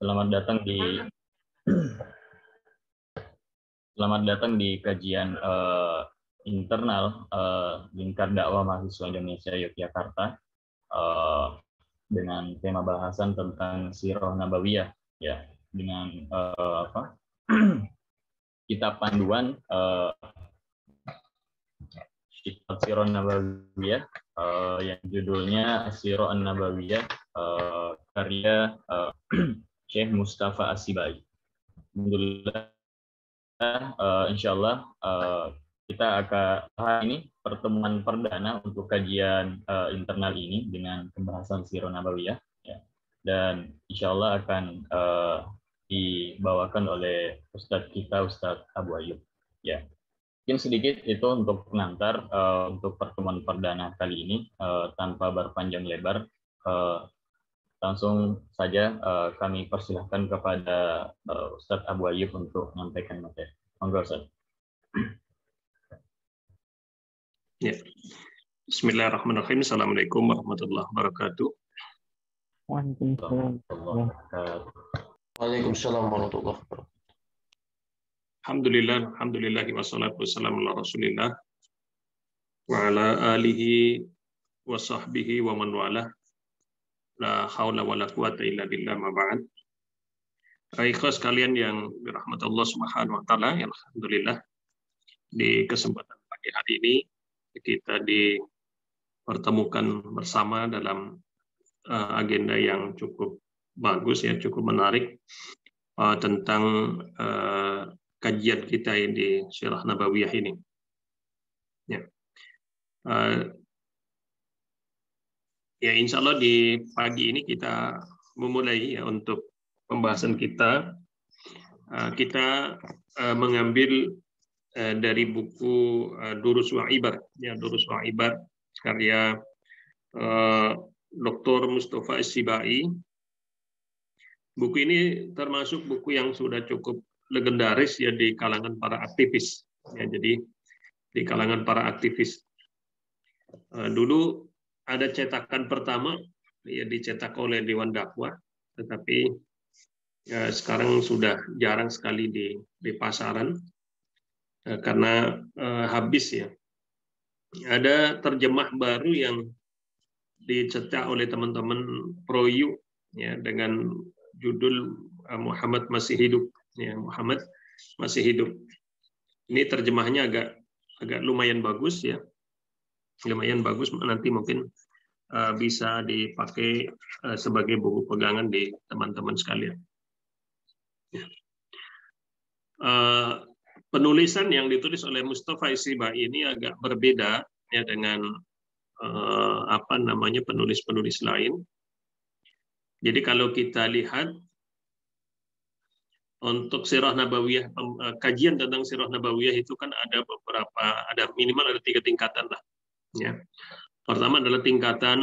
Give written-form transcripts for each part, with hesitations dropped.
Selamat datang di Selamat datang di kajian internal Lingkar Dakwah Mahasiswa Indonesia Yogyakarta dengan tema bahasan tentang Sirah Nabawiyah, ya, dengan kitab panduan kitab Sirah Nabawiyah yang judulnya Sirah Nabawiyah karya Syekh Mustafa As-Sibai. Alhamdulillah, insya Allah kita akan ini pertemuan perdana untuk kajian internal ini dengan pembahasan Sirah Nabawiyah, ya. Dan insya Allah akan dibawakan oleh Ustadz kita, Ustadz Abu Ayyub, ya. Mungkin sedikit itu untuk pengantar untuk pertemuan perdana kali ini. Tanpa berpanjang lebar, langsung saja kami persilahkan kepada Ustadz Abu Ayyub untuk menyampaikan materi. Monggo, Ustadz. Ya. Bismillahirrahmanirrahim. Assalamualaikum warahmatullahi wabarakatuh. Waalaikumsalam warahmatullahi wabarakatuh. Alhamdulillah wassalatu wassalamu ala Rasulillah wa ala alihi wa sahbihi wa man wala. La haula wala quwata illa billah, ma ba'd. Ikhlas kalian yang dirahmati Allah Subhanahu wa taala, alhamdulillah di kesempatan pagi hari ini kita dipertemukan bersama dalam agenda yang cukup bagus, ya, cukup menarik, tentang kajian kita di Sirah Nabawiyah ini. Ya. Ya, insya Allah di pagi ini kita memulai, ya, untuk pembahasan kita. Kita mengambil dari buku Durus wa Ibar, ya, Durus wa Ibar karya Dr. Mustafa As-Sibai. Buku ini termasuk buku yang sudah cukup legendaris, ya, di kalangan para aktivis, ya. Jadi di kalangan para aktivis dulu ada cetakan pertama, ya, dicetak oleh Dewan Dakwah, tetapi sekarang sudah jarang sekali di pasaran karena habis, ya. Ada terjemah baru yang dicetak oleh teman-teman Proyu, ya, dengan judul Muhammad Masih Hidup, ya, Muhammad Masih Hidup. Ini terjemahnya agak lumayan bagus, ya, lumayan bagus. Nanti mungkin bisa dipakai sebagai buku pegangan di teman-teman sekalian. Ya. Penulisan yang ditulis oleh Mustafa As-Sibai ini agak berbeda, ya, dengan penulis-penulis lain. Jadi kalau kita lihat untuk Sirah Nabawiyah, kajian tentang Sirah Nabawiyah itu kan ada minimal 3 tingkatan lah, ya. Pertama adalah tingkatan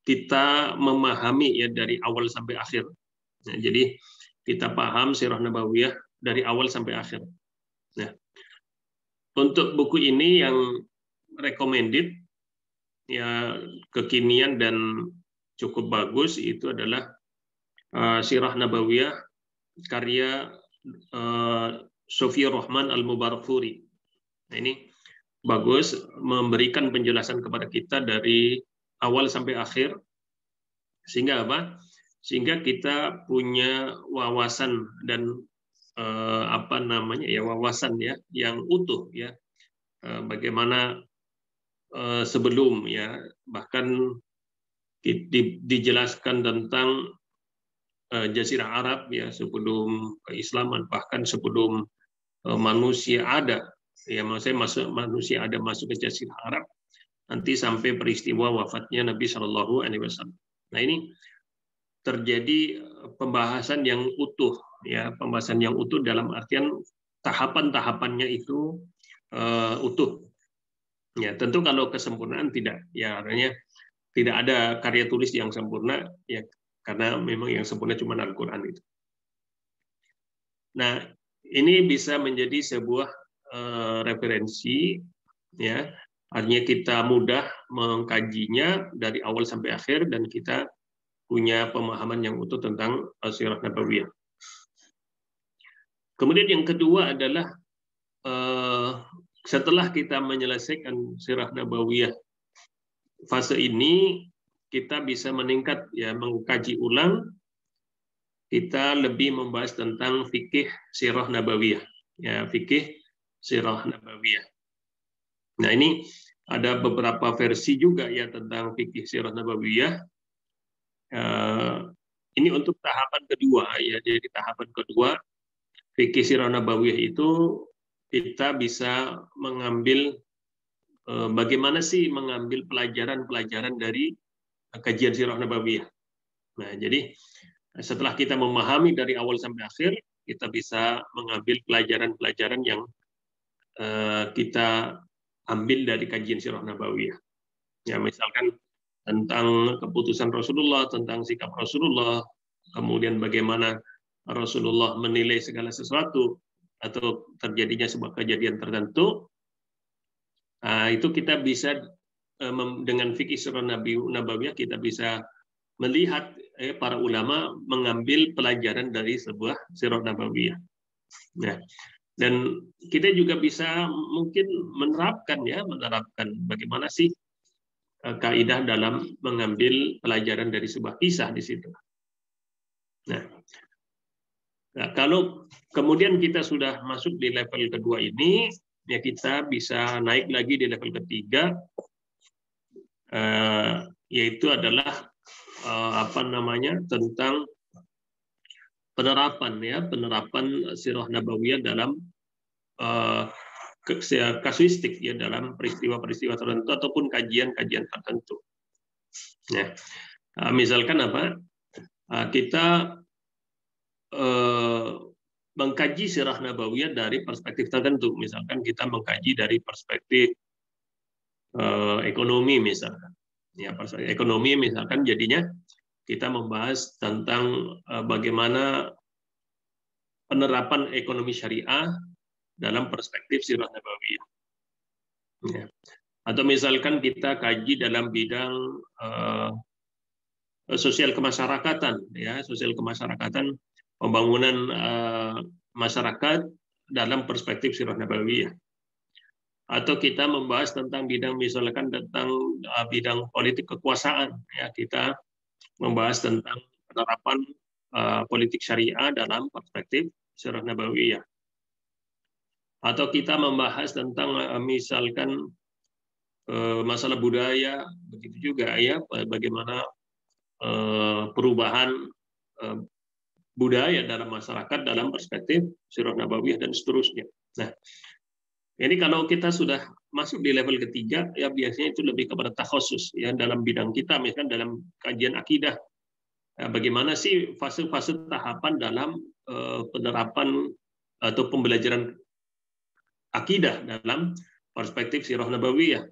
kita memahami, ya, dari awal sampai akhir. Nah, jadi kita paham Sirah Nabawiyah dari awal sampai akhir. Nah, untuk buku ini yang recommended, ya, kekinian dan cukup bagus itu adalah Sirah Nabawiyah karya Sofiyur Rahman Al-Mubarakfuri. Nah, ini bagus, memberikan penjelasan kepada kita dari awal sampai akhir, sehingga apa? Sehingga kita punya wawasan dan wawasan, ya, yang utuh, ya, bagaimana sebelum, ya, bahkan dijelaskan tentang Jazirah Arab, ya, sebelum keislaman, bahkan sebelum manusia ada, ya, manusia ada masuk ke Jazirah Arab, nanti sampai peristiwa wafatnya Nabi Shallallahu Alaihi Wasallam. Nah, ini terjadi pembahasan yang utuh, ya, pembahasan yang utuh dalam artian tahapan-tahapannya itu utuh. Ya, tentu kalau kesempurnaan tidak, ya, artinya tidak ada karya tulis yang sempurna, ya, karena memang yang sempurna cuma Al-Quran itu. Nah, ini bisa menjadi sebuah referensi, ya, artinya kita mudah mengkajinya dari awal sampai akhir dan kita punya pemahaman yang utuh tentang sirah nabawiyah. Kemudian yang kedua adalah setelah kita menyelesaikan sirah nabawiyah, fase ini kita bisa meningkat ya, mengkaji ulang, kita lebih membahas tentang fikih sirah nabawiyah, ya, fikih sirah nabawiyah. Nah, ini ada beberapa versi juga ya tentang fikih sirah nabawiyah. Ini untuk tahapan kedua ya. Jadi tahapan kedua fikih sirah nabawiyah itu kita bisa mengambil bagaimana sih mengambil pelajaran-pelajaran dari kajian sirah nabawiyah. Nah, jadi setelah kita memahami dari awal sampai akhir, kita bisa mengambil pelajaran-pelajaran yang kita ambil dari kajian sirah nabawiyah. Ya, misalkan tentang keputusan Rasulullah, tentang sikap Rasulullah, kemudian bagaimana Rasulullah menilai segala sesuatu atau terjadinya sebuah kejadian tertentu. Itu kita bisa dengan fikih sirah nabawiyah kita bisa melihat para ulama mengambil pelajaran dari sebuah sirah nabawiyah. Nah, dan kita juga bisa mungkin menerapkan bagaimana sih kaidah dalam mengambil pelajaran dari sebuah kisah di situ. Nah, kalau kemudian kita sudah masuk di level kedua ini, ya kita bisa naik lagi di level ketiga, yaitu adalah tentang penerapan sirah nabawiyah dalam kasuistik ya, dalam peristiwa-peristiwa tertentu ataupun kajian-kajian tertentu. Nah, misalkan kita mengkaji sirah nabawiyah dari perspektif tertentu. Misalkan kita mengkaji dari perspektif ekonomi misalkan. Ya, perspektif ekonomi misalkan jadinya kita membahas tentang bagaimana penerapan ekonomi syariah dalam perspektif sirah nabawiyah. Ya. Atau misalkan kita kaji dalam bidang sosial kemasyarakatan, ya, sosial kemasyarakatan, pembangunan masyarakat dalam perspektif sirah nabawiyah. Atau kita membahas tentang bidang misalkan tentang bidang politik kekuasaan, ya, kita membahas tentang penerapan politik syariah dalam perspektif sirah nabawiyah. Atau kita membahas tentang misalkan masalah budaya, begitu juga ya, bagaimana perubahan budaya dalam masyarakat dalam perspektif sirah nabawiyah dan seterusnya. Nah, ini kalau kita sudah masuk di level ketiga, ya biasanya itu lebih kepada takhusus ya dalam bidang kita, misalkan dalam kajian akidah. Bagaimana sih fase-fase tahapan dalam penerapan atau pembelajaran akidah dalam perspektif sirah nabawiyah.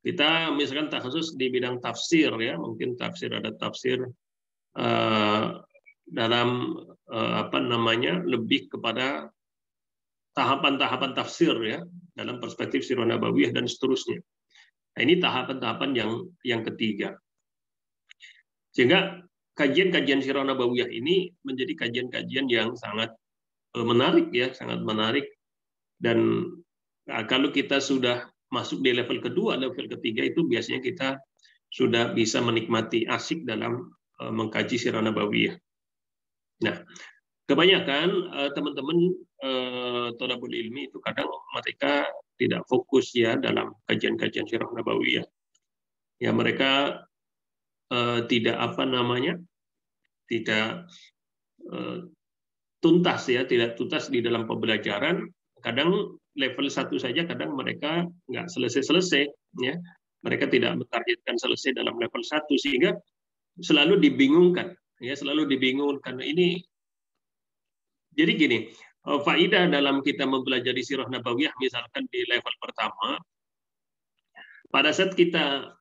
Kita misalkan takhusus di bidang tafsir ya, mungkin ada tafsir dalam lebih kepada tahapan-tahapan tafsir ya dalam perspektif sirah nabawiyah dan seterusnya. Nah, ini tahapan-tahapan yang ketiga. Sehingga kajian-kajian sirah nabawiyah ini menjadi kajian-kajian yang sangat menarik ya, sangat menarik. Dan kalau kita sudah masuk di level kedua, level ketiga itu biasanya kita sudah bisa menikmati asik dalam mengkaji sirah nabawiyah. Nah, kebanyakan teman-teman thalabul ilmi itu kadang mereka tidak fokus ya dalam kajian-kajian sirah nabawiyah. Ya, mereka tidak tuntas ya, tidak tuntas di dalam pembelajaran. Kadang level 1 saja kadang mereka nggak selesai ya. Mereka tidak mentargetkan selesai dalam level 1 sehingga selalu dibingungkan ya, ini. Jadi gini, faidah dalam kita mempelajari sirah nabawiyah misalkan di level pertama, pada saat kita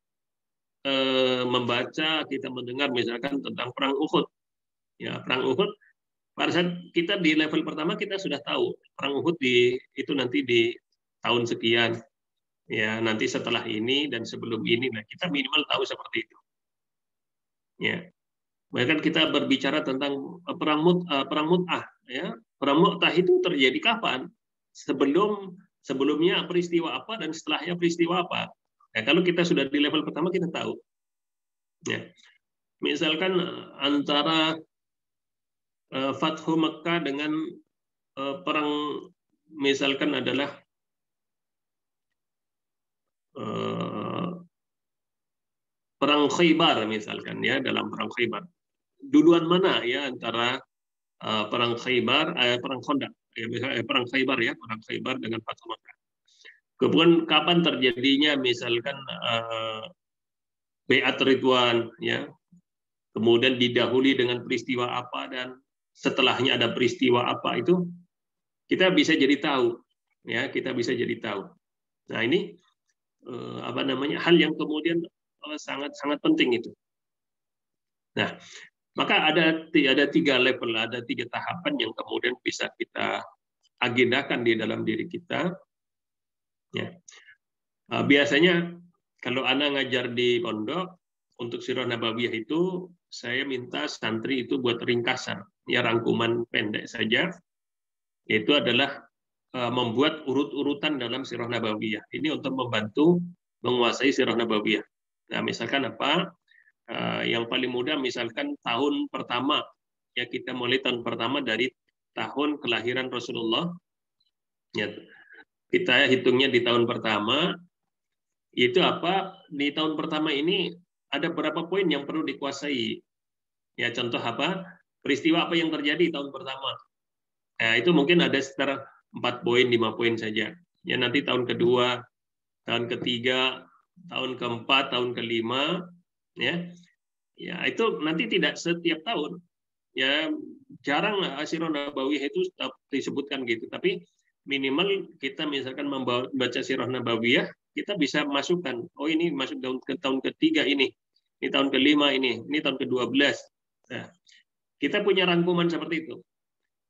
membaca, kita mendengar misalkan tentang perang Uhud. Ya, perang Uhud, pada saat kita di level pertama kita sudah tahu perang Uhud itu nanti di tahun sekian. Ya, nanti setelah ini dan sebelum ini, nah kita minimal tahu seperti itu. Ya, bahkan kita berbicara tentang perang Mu'tah. Ya, perang Mu'tah itu terjadi kapan? Sebelumnya peristiwa apa dan setelahnya peristiwa apa? Nah, kalau kita sudah di level pertama kita tahu. Ya, misalkan antara Fathu Mekah dengan perang, misalkan adalah perang Khaybar misalkan ya, dalam perang Khaybar. Duluan mana ya antara perang Khaybar, perang Khandaq, ya, perang Khaybar ya, perang Khaybar dengan Fathu Mekah. Kemudian kapan terjadinya misalkan Bai'at Ridwan ya, kemudian didahului dengan peristiwa apa dan setelahnya ada peristiwa apa, itu kita bisa jadi tahu ya, kita bisa jadi tahu. Nah, ini apa namanya, hal yang kemudian sangat penting itu. Nah, maka ada 3 level, ada 3 tahapan yang kemudian bisa kita agendakan di dalam diri kita. Ya. Biasanya kalau Ana ngajar di pondok untuk Sirah Nabawiyah itu, saya minta santri itu buat ringkasan, ya rangkuman pendek saja. Itu adalah membuat urut-urutan dalam Sirah Nabawiyah. Ini untuk membantu menguasai Sirah Nabawiyah. Nah, misalkan apa? Yang paling mudah misalkan tahun pertama, ya kita mulai tahun pertama dari tahun kelahiran Rasulullah. Ya, kita hitungnya di tahun pertama. Itu apa? Di tahun pertama ini ada berapa poin yang perlu dikuasai? Ya, contoh apa? Peristiwa apa yang terjadi tahun pertama? Nah, itu mungkin ada sekitar 4 poin, 5 poin saja. Ya, nanti tahun kedua, tahun ketiga, tahun keempat, tahun kelima, ya. Ya, itu nanti tidak setiap tahun. Ya, jarang Sirah Nabawiyah itu disebutkan gitu, tapi minimal kita misalkan membaca Sirah Nabawiyah, kita bisa masukkan, oh ini masuk ke tahun ketiga ini tahun kelima ini tahun ke-12. Nah, kita punya rangkuman seperti itu.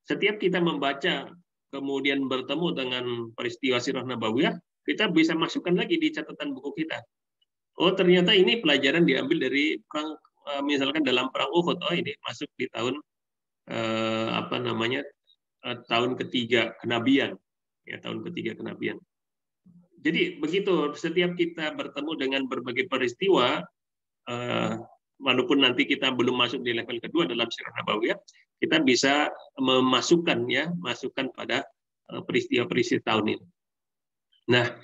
Setiap kita membaca kemudian bertemu dengan peristiwa Sirah Nabawiyah, kita bisa masukkan lagi di catatan buku kita. Oh, ternyata ini pelajaran diambil dari perang, misalkan dalam perang Uhud. Oh, ini masuk di tahun apa namanya, tahun ketiga kenabian, ya tahun ketiga kenabian. Jadi begitu, setiap kita bertemu dengan berbagai peristiwa, walaupun nanti kita belum masuk di level kedua dalam Sirah Nabawiyah, kita bisa memasukkan ya, masukkan pada peristiwa-peristiwa tahun ini. Nah,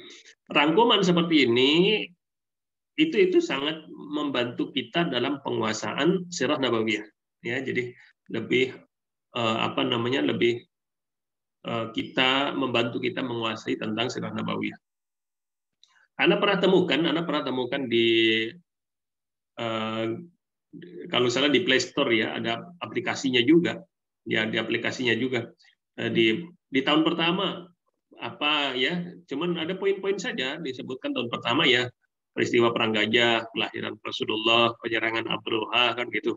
rangkuman seperti ini itu sangat membantu kita dalam penguasaan Sirah Nabawiyah. Ya, jadi lebih apa namanya, lebih kita membantu kita menguasai tentang Sirah Nabawiyah. Anda pernah temukan di kalau salah di Play Store ya, ada aplikasinya juga. Ya, di aplikasinya juga. Di tahun pertama apa ya, cuman ada poin-poin saja disebutkan tahun pertama ya, peristiwa perang Gajah, kelahiran Rasulullah, penyerangan Abroha kan gitu.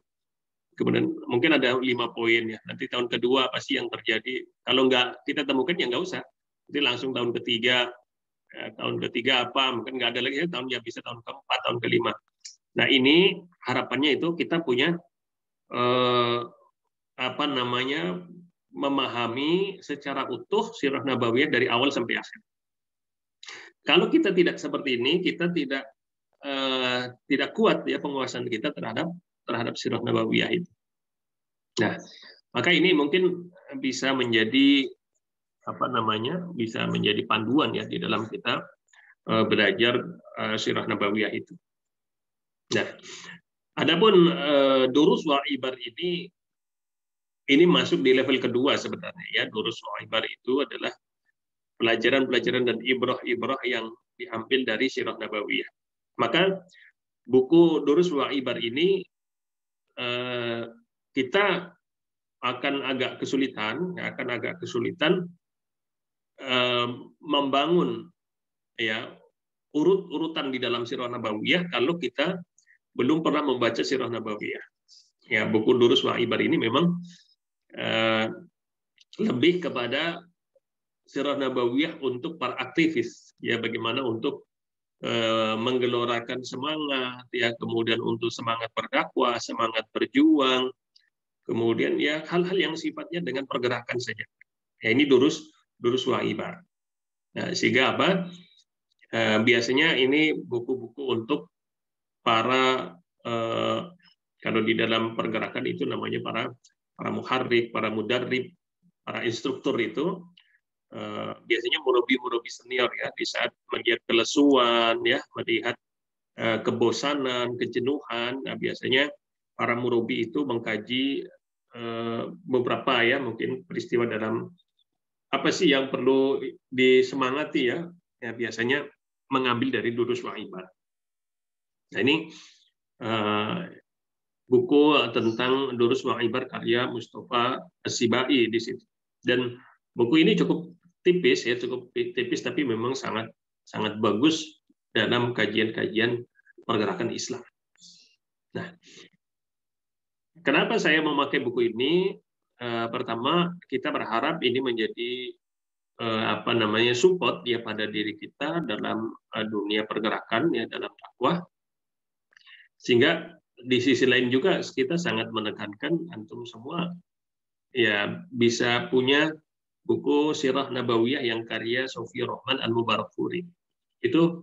Kemudian mungkin ada 5 poin ya. Nanti tahun kedua pasti yang terjadi. Kalau nggak kita temukan ya nggak usah. Nanti langsung tahun ketiga. Tahun ketiga apa? Mungkin nggak ada lagi ya, bisa tahun keempat, tahun kelima. Nah, ini harapannya itu kita punya apa namanya, memahami secara utuh Sirah Nabawiyah dari awal sampai akhir. Kalau kita tidak seperti ini, kita tidak kuat ya penguasaan kita terhadap Sirah Nabawiyah itu. Nah, maka ini mungkin bisa menjadi apa namanya, bisa menjadi panduan ya di dalam kita belajar Sirah Nabawiyah itu. Nah, adapun durus wa ibar ini masuk di level kedua sebenarnya ya. Durus wa ibar itu adalah pelajaran-pelajaran dan ibrah-ibrah yang diambil dari Sirah Nabawiyah. Maka buku Durus wa ibar ini kita akan agak kesulitan membangun ya urut-urutan di dalam Sirah Nabawiyah kalau kita belum pernah membaca Sirah Nabawiyah. Ya, buku Durus wa Ibar ini memang lebih kepada Sirah Nabawiyah untuk para aktivis, ya bagaimana untuk menggelorakan semangat, ya, kemudian untuk semangat berdakwah, semangat berjuang, kemudian ya hal-hal yang sifatnya dengan pergerakan saja. Ya, ini durus wahibar. Nah, sehingga apa? Biasanya ini buku-buku untuk para kalau di dalam pergerakan itu namanya para muharrik, para mudarrib, para instruktur itu biasanya murabi senior ya, di saat melihat kelesuan ya, melihat kebosanan, kejenuhan, nah biasanya para murabi itu mengkaji beberapa ya mungkin peristiwa dalam apa sih yang perlu disemangati ya, ya biasanya mengambil dari durus wahibar. Nah ini buku tentang durus wahibar karya Mustafa As-Sibai di situ. Dan buku ini cukup tipis ya, cukup tipis tapi memang sangat bagus dalam kajian-kajian pergerakan Islam. Nah, kenapa saya memakai buku ini? Pertama, kita berharap ini menjadi support ya pada diri kita dalam dunia pergerakan ya, dalam dakwah. Sehingga di sisi lain juga kita sangat menekankan antum semua ya bisa punya buku Sirah Nabawiyah yang karya Sofiyur Rahman Al-Mubarakfuri. Itu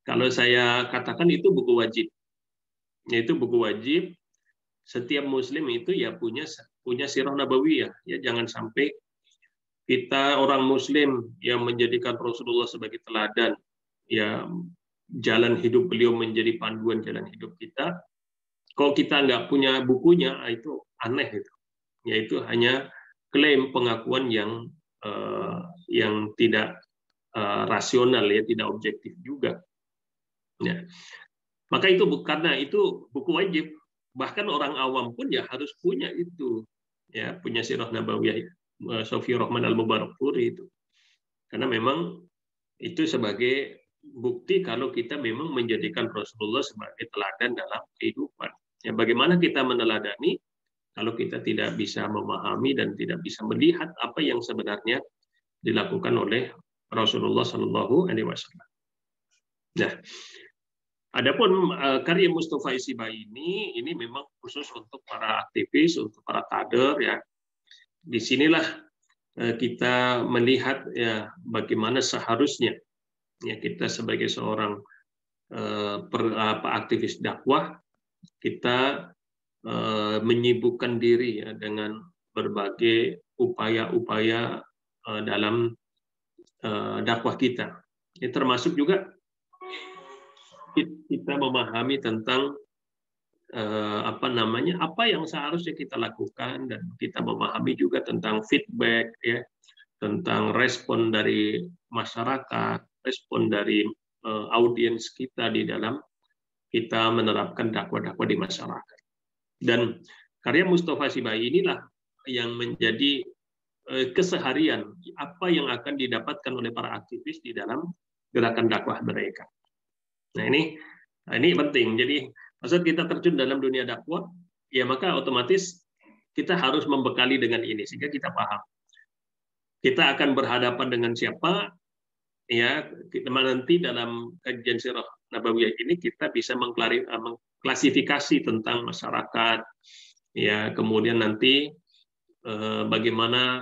kalau saya katakan itu buku wajib. Yaitu buku wajib, setiap muslim itu ya punya Sirah Nabawiyah. Ya jangan sampai kita orang muslim yang menjadikan Rasulullah sebagai teladan, ya jalan hidup beliau menjadi panduan jalan hidup kita. Kalau kita nggak punya bukunya, itu aneh itu. Yaitu hanya klaim pengakuan yang tidak rasional ya, tidak objektif juga. Ya. Maka itu karena itu buku wajib, bahkan orang awam pun ya harus punya itu, ya punya Sirah Nabawiyah Sofiyur Rahman Al-Mubarakfuri itu, karena memang itu sebagai bukti kalau kita memang menjadikan Rasulullah sebagai teladan dalam kehidupan. Ya, bagaimana kita meneladani kalau kita tidak bisa memahami dan tidak bisa melihat apa yang sebenarnya dilakukan oleh Rasulullah Shallallahu Alaihi Wasallam. Nah, adapun karya Mustafa As-Sibai ini memang khusus untuk para aktivis, untuk para kader ya. Disinilah kita melihat ya bagaimana seharusnya ya kita sebagai seorang aktivis dakwah kita menyibukkan diri ya dengan berbagai upaya-upaya dalam dakwah kita. Ini termasuk juga kita memahami tentang apa yang seharusnya kita lakukan, dan kita memahami juga tentang feedback ya, tentang respon dari masyarakat, respon dari audiens kita di dalam kita menerapkan dakwah-dakwah di masyarakat. Dan karya Mustafa As-Sibai inilah yang menjadi keseharian apa yang akan didapatkan oleh para aktivis di dalam gerakan dakwah mereka. Nah ini penting. Jadi saat kita terjun dalam dunia dakwah, ya maka otomatis kita harus membekali dengan ini sehingga kita paham. Kita akan berhadapan dengan siapa, ya nanti dalam kajian Sirah Nabawiyah ini kita bisa mengklasifikasi tentang masyarakat, ya kemudian nanti bagaimana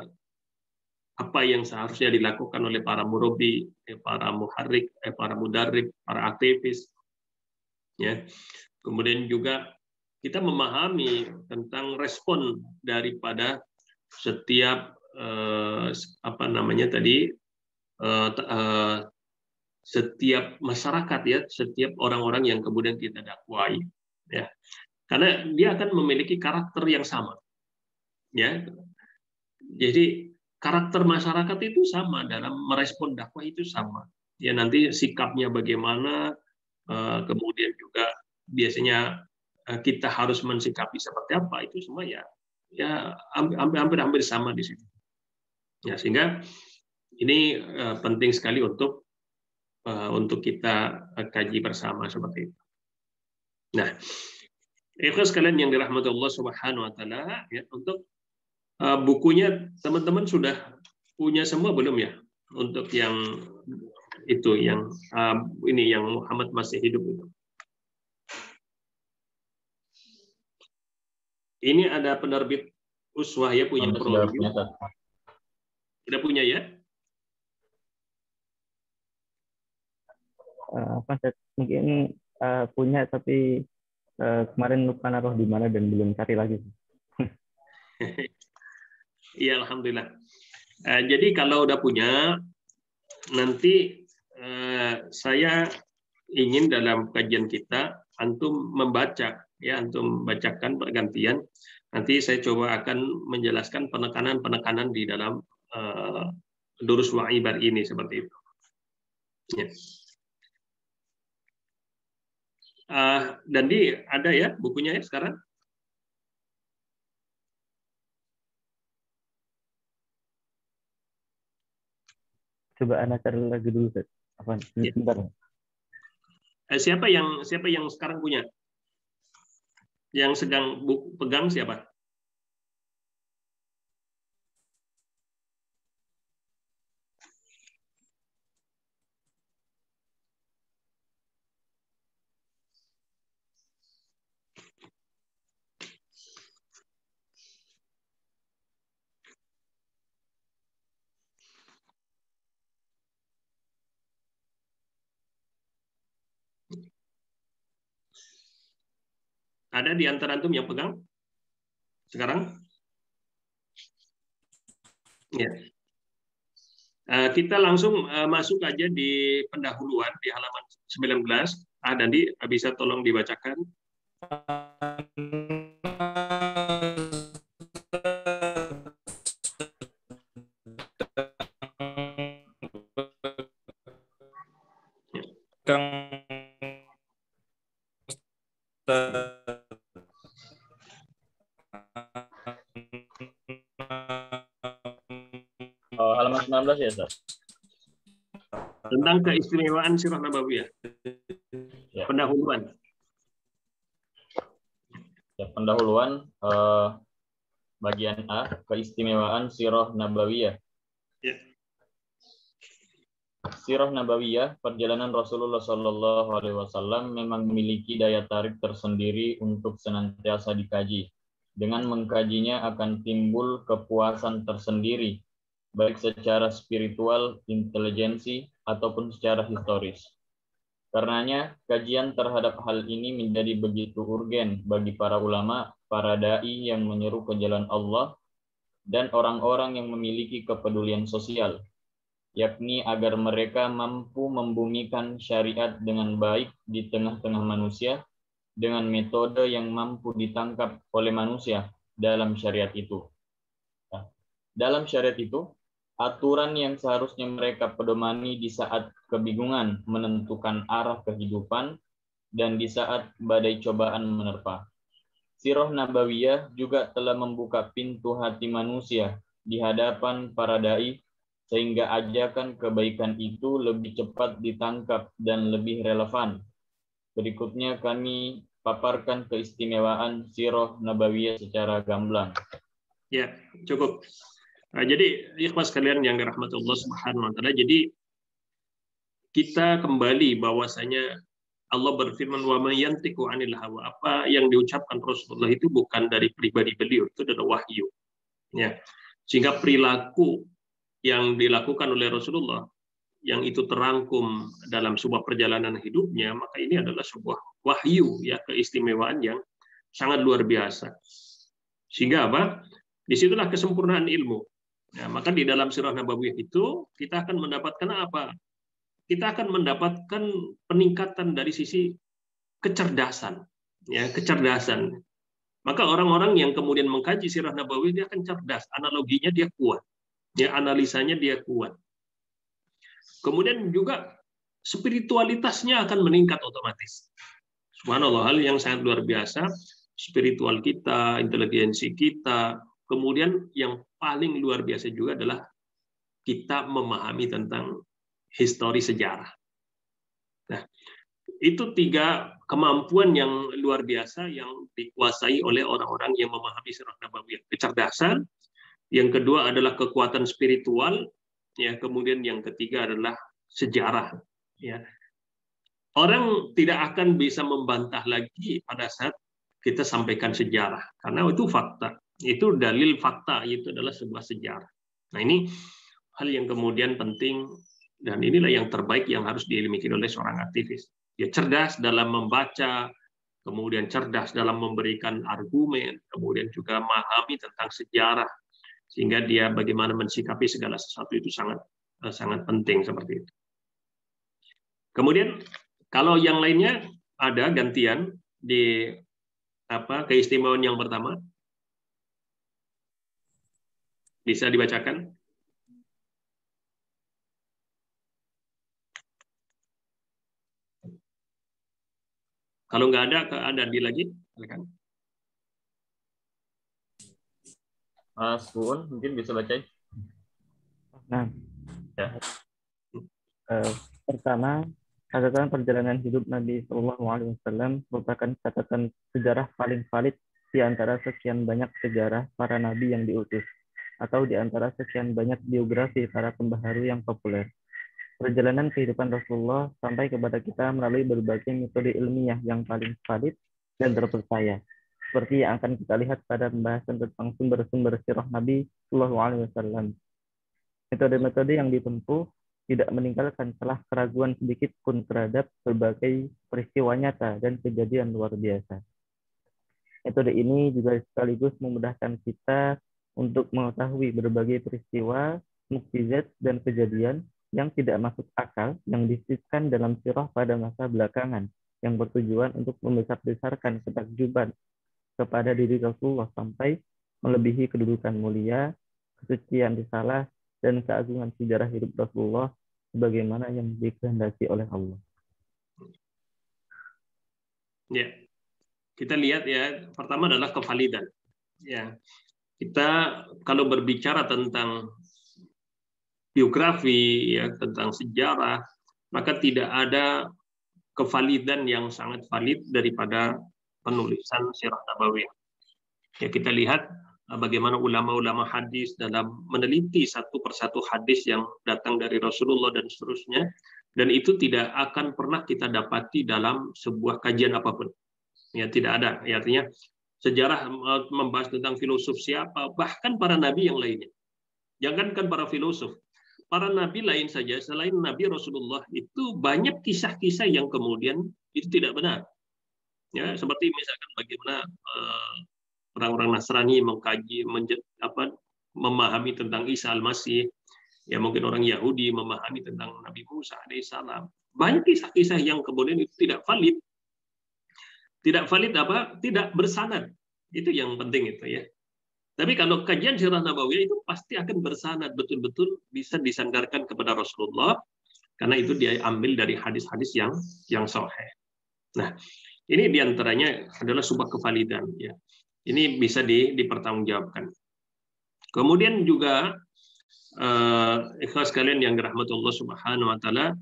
apa yang seharusnya dilakukan oleh para murabi, para muharrik, para mudarrib, para aktivis, ya. Kemudian juga kita memahami tentang respon daripada setiap setiap masyarakat ya, setiap orang-orang yang kemudian kita dakwai, ya. Karena dia akan memiliki karakter yang sama, ya. Jadi karakter masyarakat itu sama dalam merespon dakwah itu sama. Ya nanti sikapnya bagaimana, kemudian juga biasanya kita harus mensikapi seperti apa, itu semua ya hampir sama di situ. Ya sehingga ini penting sekali untuk kita kaji bersama seperti itu. Nah, ikhlas sekalian yang dirahmati Allah Subhanahu wa taala, ya, untuk bukunya teman-teman sudah punya semua belum ya? Untuk yang itu yang ini yang Muhammad masih hidup itu. Ini ada penerbit Uswah ya punya Anda sudah prolog. punya, Ustaz? Sudah punya ya? Ustaz, mungkin punya tapi kemarin lupa naruh di mana dan belum cari lagi. Iya, alhamdulillah. Jadi kalau udah punya, nanti saya ingin dalam kajian kita antum membaca ya, antum bacakan pergantian. Nanti saya coba akan menjelaskan penekanan-penekanan di dalam Durus Wa'ibar ini seperti itu. Ya. Dan ada ya bukunya ya sekarang? Coba Anda cari lagi dulu, Ustaz. Apa? Sebentar. Siapa yang sekarang punya? Yang sedang pegang siapa? Ada di antara antum yang pegang sekarang? Ya. Kita langsung masuk aja di pendahuluan di halaman 19. Dandi bisa tolong dibacakan. Halaman 19 ya, Ustaz? Tentang keistimewaan Sirah Nabawiyah. Ya. Pendahuluan. Ya, pendahuluan bagian A, keistimewaan Sirah Nabawiyah. Ya. Sirah Nabawiyah, perjalanan Rasulullah SAW memang memiliki daya tarik tersendiri untuk senantiasa dikaji. Dengan mengkajinya akan timbul kepuasan tersendiri, baik secara spiritual, intelijensi, ataupun secara historis. Karenanya, kajian terhadap hal ini menjadi begitu urgen bagi para ulama, para da'i yang menyeru ke jalan Allah, dan orang-orang yang memiliki kepedulian sosial, yakni agar mereka mampu membumikan syariat dengan baik di tengah-tengah manusia, dengan metode yang mampu ditangkap oleh manusia dalam syariat itu. Nah, dalam syariat itu, aturan yang seharusnya mereka pedomani di saat kebingungan menentukan arah kehidupan dan di saat badai cobaan menerpa. Sirah Nabawiyah juga telah membuka pintu hati manusia di hadapan para dai, sehingga ajakan kebaikan itu lebih cepat ditangkap dan lebih relevan. Berikutnya kami paparkan keistimewaan Sirah Nabawiyah secara gamblang. Ya, cukup. Jadi ikhwas kalian yang dirahmati Allah Subhanahu wa taala, jadi kita kembali bahwasanya Allah berfirman wa may yantiqu 'anil hawa. Apa yang diucapkan Rasulullah itu bukan dari pribadi beliau, itu adalah wahyu. Ya. Sehingga perilaku yang dilakukan oleh Rasulullah yang itu terangkum dalam sebuah perjalanan hidupnya, maka ini adalah sebuah wahyu, ya, keistimewaan yang sangat luar biasa. Sehingga apa? Disitulah kesempurnaan ilmu. Ya, maka di dalam Sirah Nabawiyah itu kita akan mendapatkan apa? Kita akan mendapatkan peningkatan dari sisi kecerdasan, ya, kecerdasan. Maka orang-orang yang kemudian mengkaji Sirah Nabawiyah dia akan cerdas, analoginya dia kuat, ya, analisanya dia kuat. Kemudian juga spiritualitasnya akan meningkat otomatis. Subhanallah, hal yang sangat luar biasa. Spiritual kita, inteligensi kita, kemudian yang paling luar biasa juga adalah kita memahami tentang histori sejarah. Nah, itu 3 kemampuan yang luar biasa yang dikuasai oleh orang-orang yang memahami Sirah Nabawiyah. Kecerdasan, yang kedua adalah kekuatan spiritual, ya, kemudian yang ketiga adalah sejarah. Ya. Orang tidak akan bisa membantah lagi pada saat kita sampaikan sejarah, karena itu fakta, itu dalil fakta, itu adalah sebuah sejarah. Nah ini hal yang kemudian penting, dan inilah yang terbaik yang harus diilmiki oleh seorang aktivis. Dia cerdas dalam membaca, kemudian cerdas dalam memberikan argumen, kemudian juga memahami tentang sejarah, sehingga dia bagaimana mensikapi segala sesuatu itu sangat penting seperti itu. Kemudian kalau yang lainnya ada gantian di keistimewaan yang pertama, bisa dibacakan? Kalau nggak ada di lagi, silakan. Suun mungkin bisa bacain. Nah, Ya. Pertama, catatan perjalanan hidup Nabi SAW merupakan catatan sejarah paling valid di antara sekian banyak sejarah para nabi yang diutus, atau di antara sekian banyak biografi para pembaharu yang populer. Perjalanan kehidupan Rasulullah sampai kepada kita melalui berbagai metode ilmiah yang paling valid dan terpercaya, seperti yang akan kita lihat pada pembahasan tentang sumber-sumber sirah Nabi SAW. Metode-metode yang ditempuh tidak meninggalkan celah keraguan sedikit pun terhadap berbagai peristiwa nyata dan kejadian luar biasa. Metode ini juga sekaligus memudahkan kita untuk mengetahui berbagai peristiwa, mukjizat, dan kejadian yang tidak masuk akal yang disisipkan dalam sirah pada masa belakangan, yang bertujuan untuk membesar-besarkan ketakjuban kepada diri Rasulullah sampai melebihi kedudukan mulia, kesucian risalah, dan keagungan sejarah hidup Rasulullah sebagaimana yang dikehendaki oleh Allah. Ya, kita lihat ya, pertama adalah kevalidan. Ya, kita kalau berbicara tentang biografi, ya, tentang sejarah, maka tidak ada kevalidan yang sangat valid daripada penulisan sirah nabawiyah. Ya, kita lihat bagaimana ulama-ulama hadis dalam meneliti satu persatu hadis yang datang dari Rasulullah dan seterusnya, dan itu tidak akan pernah kita dapati dalam sebuah kajian apapun. Ya, tidak ada. Ya, artinya sejarah membahas tentang filosof siapa, bahkan para nabi yang lainnya. Jangankan para filosof, para nabi lain saja selain Nabi Rasulullah itu banyak kisah-kisah yang kemudian itu tidak benar. Ya, seperti misalkan bagaimana orang-orang Nasrani mengkaji, memahami tentang Isa al-Masih, ya mungkin orang Yahudi memahami tentang Nabi Musa alaihissalam. Banyak kisah-kisah yang kemudian itu tidak valid. Tidak valid tidak bersanad. Itu yang penting itu ya. Tapi kalau kajian sirah nabawiyah itu pasti akan bersanad, betul-betul bisa disandarkan kepada Rasulullah, karena itu dia ambil dari hadis-hadis yang sahih. Nah, ini diantaranya adalah sebuah kevalidan ya. Ini bisa dipertanggungjawabkan. Kemudian juga ikhlas kalian yang dirahmati Allah Subhanahu wa taala,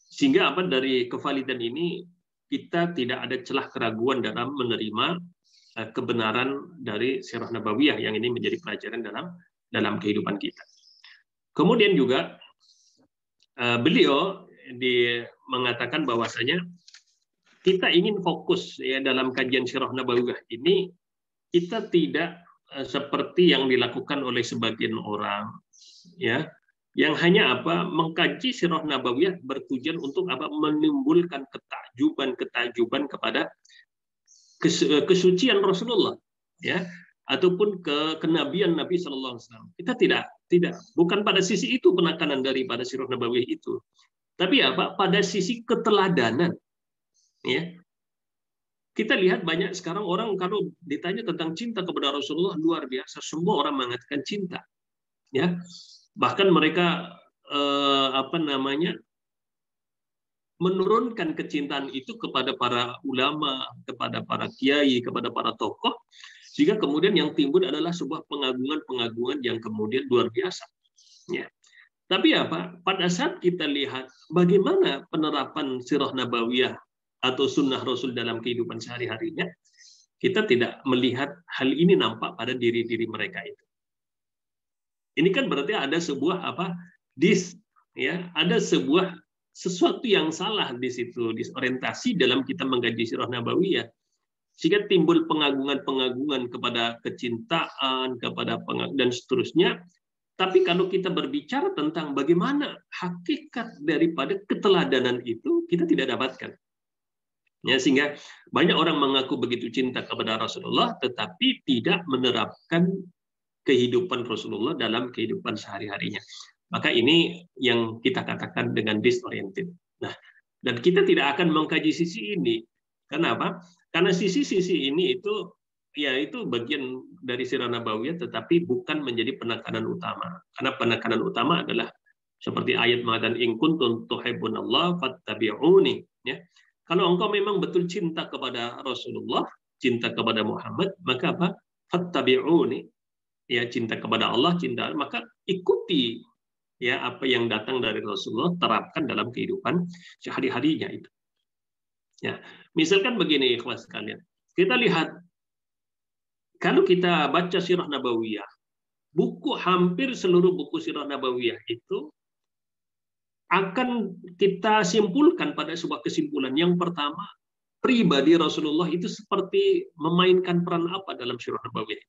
sehingga dari kevalidan ini kita tidak ada celah keraguan dalam menerima kebenaran dari sirah nabawiyah yang ini menjadi pelajaran dalam kehidupan kita. Kemudian juga beliau mengatakan bahwasanya kita ingin fokus ya dalam kajian sirah nabawiyah ini, kita tidak seperti yang dilakukan oleh sebagian orang ya, yang hanya mengkaji sirah nabawiyah bertujuan untuk menimbulkan ketakjuban kepada kesucian Rasulullah ya, ataupun kenabian Nabi Sallallahu Alaihi Wasallam. Kita tidak bukan pada sisi itu penekanan daripada sirah nabawiyah itu, tapi pada sisi keteladanan ya. Kita lihat banyak sekarang orang kalau ditanya tentang cinta kepada Rasulullah luar biasa, semua orang mengatakan cinta ya, bahkan mereka menurunkan kecintaan itu kepada para ulama, kepada para kiai, kepada para tokoh, sehingga kemudian yang timbul adalah sebuah pengagungan yang kemudian luar biasa. Ya. Tapi pada saat kita lihat bagaimana penerapan sirah nabawiyah atau sunnah Rasul dalam kehidupan sehari-harinya, kita tidak melihat hal ini nampak pada diri-diri mereka itu. Ini kan berarti ada sebuah ya ada sesuatu yang salah di situ, disorientasi dalam kita mengkaji sirah nabawiyah, sehingga timbul pengagungan-pengagungan kepada kecintaan, dan seterusnya. Tapi kalau kita berbicara tentang bagaimana hakikat daripada keteladanan itu, kita tidak dapatkan. Ya, sehingga banyak orang mengaku begitu cinta kepada Rasulullah, tetapi tidak menerapkan kehidupan Rasulullah dalam kehidupan sehari-harinya. Maka ini yang kita katakan dengan disoriented. Nah, dan kita tidak akan mengkaji sisi ini. Kenapa? Karena sisi-sisi ini itu bagian dari sirah nabawiyah, tetapi bukan menjadi penekanan utama. Karena penekanan utama adalah seperti ayat mengatakan in kuntum tuhibbunallah fattabi'uni, ya. Kalau engkau memang betul cinta kepada Rasulullah, cinta kepada Muhammad, maka apa? Fattabi'uni, ya, cinta kepada Allah, maka ikuti ya apa yang datang dari Rasulullah, terapkan dalam kehidupan sehari-harinya itu. Ya, misalkan begini ikhwan sekalian. Kita lihat kalau kita baca sirah nabawiyah, hampir seluruh buku sirah nabawiyah itu akan kita simpulkan pada sebuah kesimpulan. Yang pertama, pribadi Rasulullah itu seperti memainkan peran apa dalam sirah nabawiyah.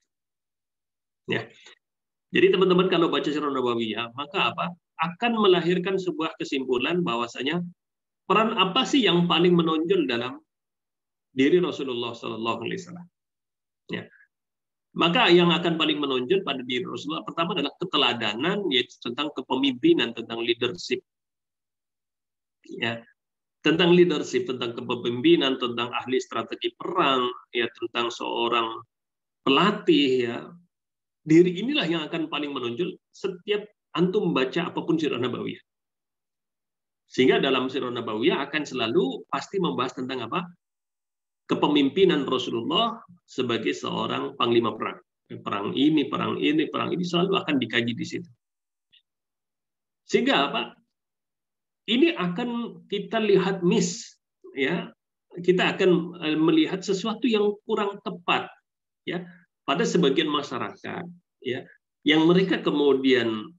Ya. Jadi teman-teman kalau baca sirah nabawiyah, maka apa? Akan melahirkan sebuah kesimpulan bahwasanya peran apa sih yang paling menonjol dalam diri Rasulullah Sallallahu Alaihi Wasallam. Ya. Maka yang akan paling menonjol pada diri Rasulullah pertama adalah keteladanan, yaitu tentang kepemimpinan, tentang leadership. Ya, tentang leadership, tentang kepemimpinan, tentang ahli strategi perang, ya, tentang seorang pelatih, ya. Diri inilah yang akan paling menonjol setiap antum membaca apapun sirah nabawiyah. Sehingga dalam sirah nabawiyah akan selalu pasti membahas tentang apa? Kepemimpinan Rasulullah sebagai seorang panglima perang. Perang ini selalu akan dikaji di situ. Sehingga apa? Ini akan kita lihat ya. Kita akan melihat sesuatu yang kurang tepat, ya, pada sebagian masyarakat, ya, yang mereka kemudian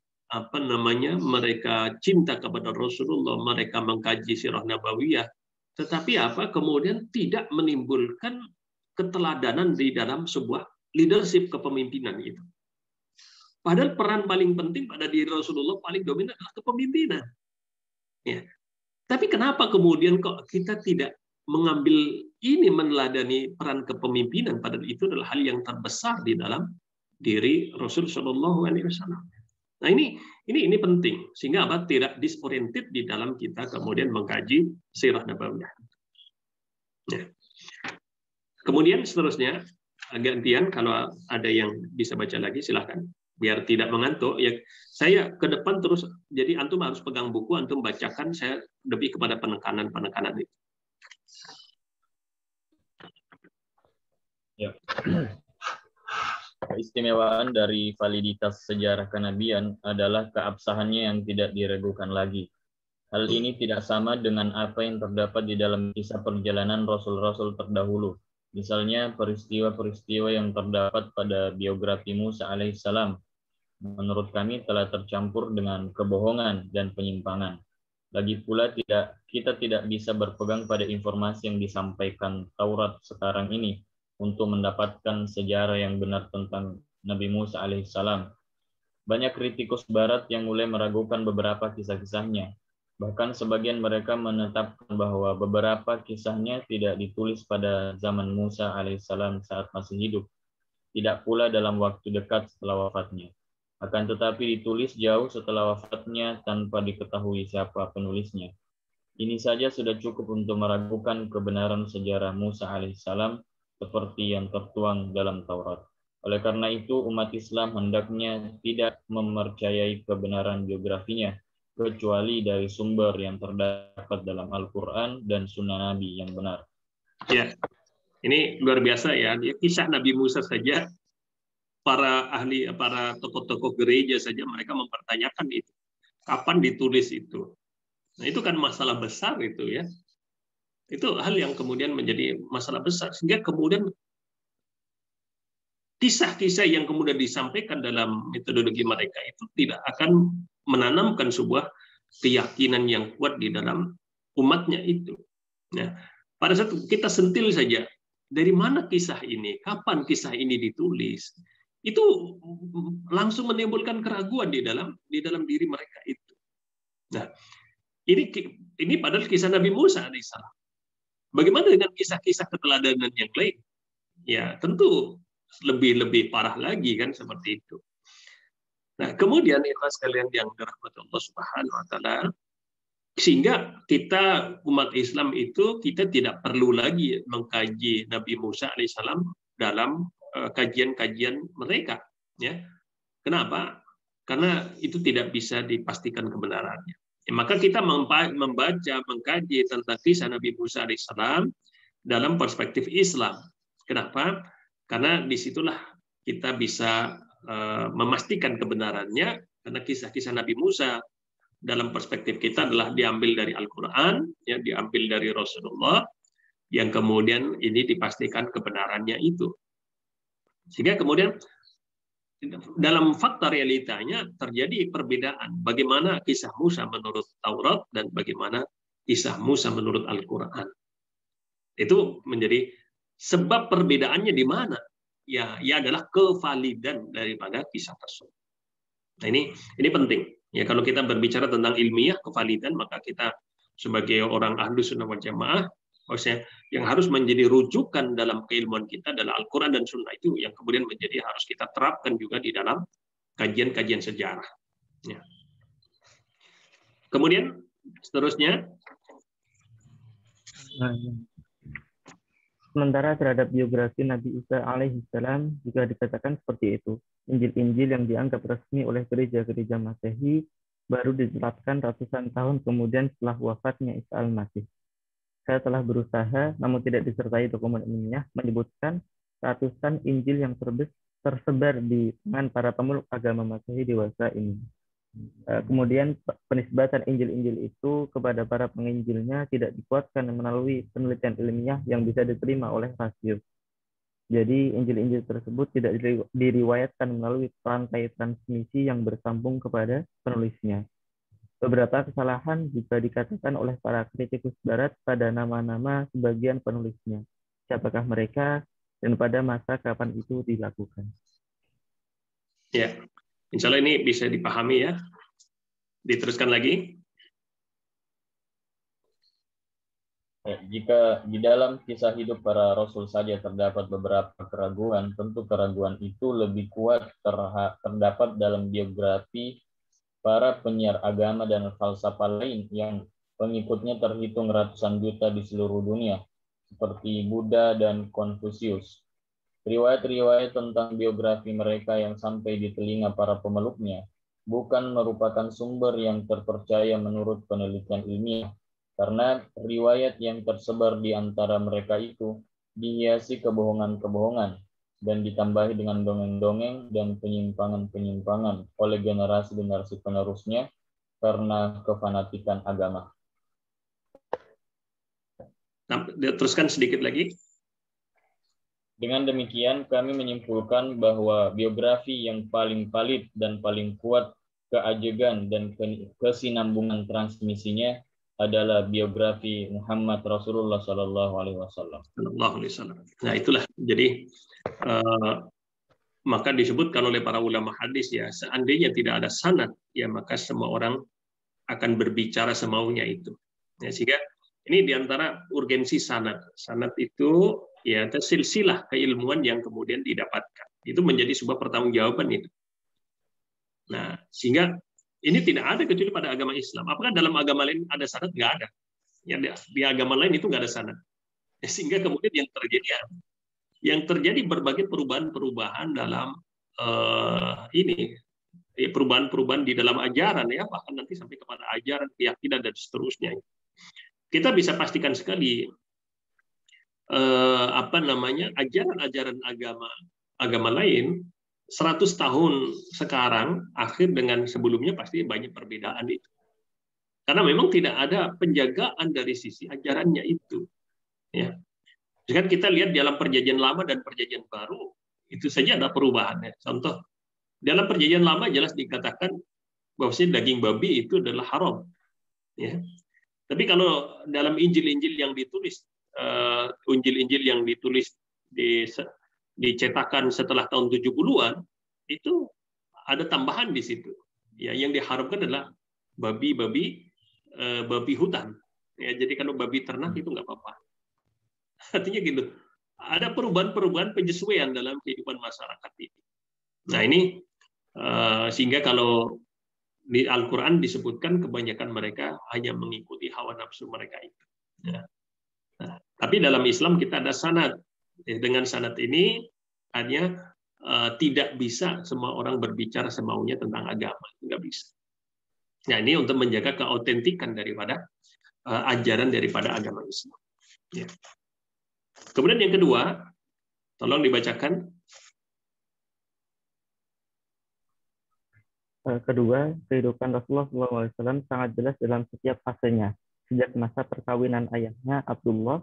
mereka cinta kepada Rasulullah, mereka mengkaji sirah nabawiyah, tetapi kemudian tidak menimbulkan keteladanan di dalam sebuah leadership kepemimpinan itu. Padahal peran paling penting pada diri Rasulullah paling dominan adalah kepemimpinan. Ya. Tapi kenapa kemudian kok kita tidak mengambil meneladani peran kepemimpinan, padahal itu adalah hal yang terbesar di dalam diri Rasul Shallallahu Alaihi Wasallam. Nah ini penting sehingga tidak disoriented di dalam kita kemudian mengkaji sirah nabawiyah. Ya. Kemudian seterusnya gantian kalau ada yang bisa baca lagi silahkan. Biar tidak mengantuk, ya saya ke depan terus, jadi antum harus pegang buku, antum bacakan, saya lebih kepada penekanan itu. Ya. Keistimewaan dari validitas sejarah kenabian adalah keabsahannya yang tidak diragukan lagi. Hal ini tidak sama dengan apa yang terdapat di dalam kisah perjalanan rasul-rasul terdahulu. Misalnya peristiwa-peristiwa yang terdapat pada biografi Musa alaihissalam. Menurut kami telah tercampur dengan kebohongan dan penyimpangan. Lagi pula kita tidak bisa berpegang pada informasi yang disampaikan Taurat sekarang ini untuk mendapatkan sejarah yang benar tentang Nabi Musa alaihissalam. Banyak kritikus Barat yang mulai meragukan beberapa kisah-kisahnya. Bahkan sebagian mereka menetapkan bahwa beberapa kisahnya tidak ditulis pada zaman Musa alaihissalam saat masih hidup, tidak pula dalam waktu dekat setelah wafatnya. Akan tetapi ditulis jauh setelah wafatnya tanpa diketahui siapa penulisnya. Ini saja sudah cukup untuk meragukan kebenaran sejarah Musa alaihissalam seperti yang tertuang dalam Taurat. Oleh karena itu, umat Islam hendaknya tidak mempercayai kebenaran biografinya, kecuali dari sumber yang terdapat dalam Al-Quran dan Sunnah Nabi yang benar. Ya, ini luar biasa ya. Kisah Nabi Musa saja, para tokoh-tokoh gereja saja mereka mempertanyakan itu. Kapan ditulis itu? Nah, itu kan masalah besar itu ya. Itu hal yang kemudian menjadi masalah besar. Sehingga kemudian kisah-kisah yang kemudian disampaikan dalam metodologi mereka itu tidak akan menanamkan sebuah keyakinan yang kuat di dalam umatnya itu. Nah, pada saat kita sentil saja, dari mana kisah ini, kapan kisah ini ditulis, itu langsung menimbulkan keraguan di dalam diri mereka itu. Nah, ini padahal kisah Nabi Musa alaihissalam. Bagaimana dengan kisah-kisah keteladanan yang lain? Ya, tentu lebih parah lagi kan seperti itu. Nah, kemudian ikhlas kalian yang dirahmati Allah Subhanahu wa taala, sehingga kita umat Islam itu kita tidak perlu lagi mengkaji Nabi Musa alaihissalam dalam kajian-kajian mereka, ya. Kenapa? Karena itu tidak bisa dipastikan kebenarannya. Ya, maka kita membaca, mengkaji tentang kisah Nabi Musa alaihissalam dalam perspektif Islam. Kenapa? Karena disitulah kita bisa memastikan kebenarannya, karena kisah-kisah Nabi Musa dalam perspektif kita adalah diambil dari Al-Quran, ya, diambil dari Rasulullah, yang kemudian ini dipastikan kebenarannya itu. Sehingga kemudian dalam fakta realitanya terjadi perbedaan bagaimana kisah Musa menurut Taurat dan bagaimana kisah Musa menurut Al-Quran. Itu menjadi sebab perbedaannya di mana? Ya adalah kevalidan daripada kisah tersebut. Nah, ini penting. Ya, kalau kita berbicara tentang ilmiah kevalidan, maka kita sebagai orang Ahlus Sunnah wal Jamaah, maksudnya yang harus menjadi rujukan dalam keilmuan kita adalah Al-Quran dan Sunnah, itu yang kemudian menjadi harus kita terapkan juga di dalam kajian-kajian sejarah. Ya. Kemudian seterusnya, sementara terhadap biografi Nabi Isa alaihissalam juga dikatakan seperti itu. Injil-Injil yang dianggap resmi oleh gereja-gereja Masehi baru ditetapkan ratusan tahun kemudian setelah wafatnya Isa al-Masih. Saya telah berusaha, namun tidak disertai dokumen ilmiah, menyebutkan ratusan Injil yang tersebar di tangan para pemeluk agama Masehi dewasa ini. Kemudian penisbatan Injil-Injil itu kepada para penginjilnya tidak dikuatkan melalui penelitian ilmiah yang bisa diterima oleh rasio. Jadi Injil-Injil tersebut tidak diriwayatkan melalui rantai transmisi yang bersambung kepada penulisnya. Beberapa kesalahan juga dikatakan oleh para kritikus Barat pada nama-nama sebagian penulisnya. Siapakah mereka dan pada masa kapan itu dilakukan? Ya, insya Allah ini bisa dipahami ya. Diteruskan lagi. Jika di dalam kisah hidup para rasul saja terdapat beberapa keraguan, tentu keraguan itu lebih kuat terdapat dalam biografi para penyiar agama dan falsafah lain yang pengikutnya terhitung ratusan juta di seluruh dunia, seperti Buddha dan Konfusius. Riwayat-riwayat tentang biografi mereka yang sampai di telinga para pemeluknya bukan merupakan sumber yang terpercaya menurut penelitian ilmiah, karena riwayat yang tersebar di antara mereka itu dihiasi kebohongan-kebohongan dan ditambahi dengan dongeng-dongeng dan penyimpangan-penyimpangan oleh generasi-generasi penerusnya karena kefanatikan agama. Teruskan sedikit lagi. Dengan demikian, kami menyimpulkan bahwa biografi yang paling valid dan paling kuat keajegan dan kesinambungan transmisinya adalah biografi Muhammad Rasulullah Sallallahu Alaihi Wasallam. Nah, itulah. Jadi maka disebutkan oleh para ulama hadis, ya, seandainya tidak ada sanad, ya maka semua orang akan berbicara semaunya itu. Ya, sehingga ini diantara urgensi sanad. Sanad itu ya silsilah keilmuan yang kemudian didapatkan. Itu menjadi sebuah pertanggungjawaban itu. Nah, sehingga ini tidak ada kecuali pada agama Islam. Apakah dalam agama lain ada sanad? Nggak ada. Ya, di agama lain itu nggak ada sanad. Ya, sehingga kemudian yang terjadi berbagai perubahan-perubahan dalam perubahan-perubahan di dalam ajaran, ya, bahkan nanti sampai kepada ajaran, keyakinan dan seterusnya. Kita bisa pastikan sekali ajaran-ajaran agama lain 100 tahun sekarang akhir dengan sebelumnya pasti banyak perbedaan itu. Karena memang tidak ada penjagaan dari sisi ajarannya itu. Ya. Jadi kita lihat dalam perjanjian lama dan perjanjian baru itu saja ada perubahannya. Contoh, dalam perjanjian lama jelas dikatakan bahwa daging babi itu adalah haram. Ya. Tapi kalau dalam Injil-Injil yang ditulis, Injil-Injil yang ditulis dicetakan setelah tahun 70-an, itu ada tambahan di situ. Ya, yang diharapkan adalah babi hutan. Ya, jadi kalau babi ternak itu nggak apa-apa. Artinya gitu. Ada perubahan-perubahan penyesuaian dalam kehidupan masyarakat ini. Nah ini sehingga kalau di Al-Quran disebutkan kebanyakan mereka hanya mengikuti hawa nafsu mereka itu. Ya. Nah, tapi dalam Islam kita ada sanad. Dengan sanad ini hanya tidak bisa semua orang berbicara semaunya tentang agama, nggak bisa. Nah ini untuk menjaga keautentikan daripada ajaran daripada agama Islam. Ya. Kemudian yang kedua, tolong dibacakan. Kedua, kehidupan Rasulullah SAW sangat jelas dalam setiap fasenya, sejak masa perkawinan ayahnya Abdullah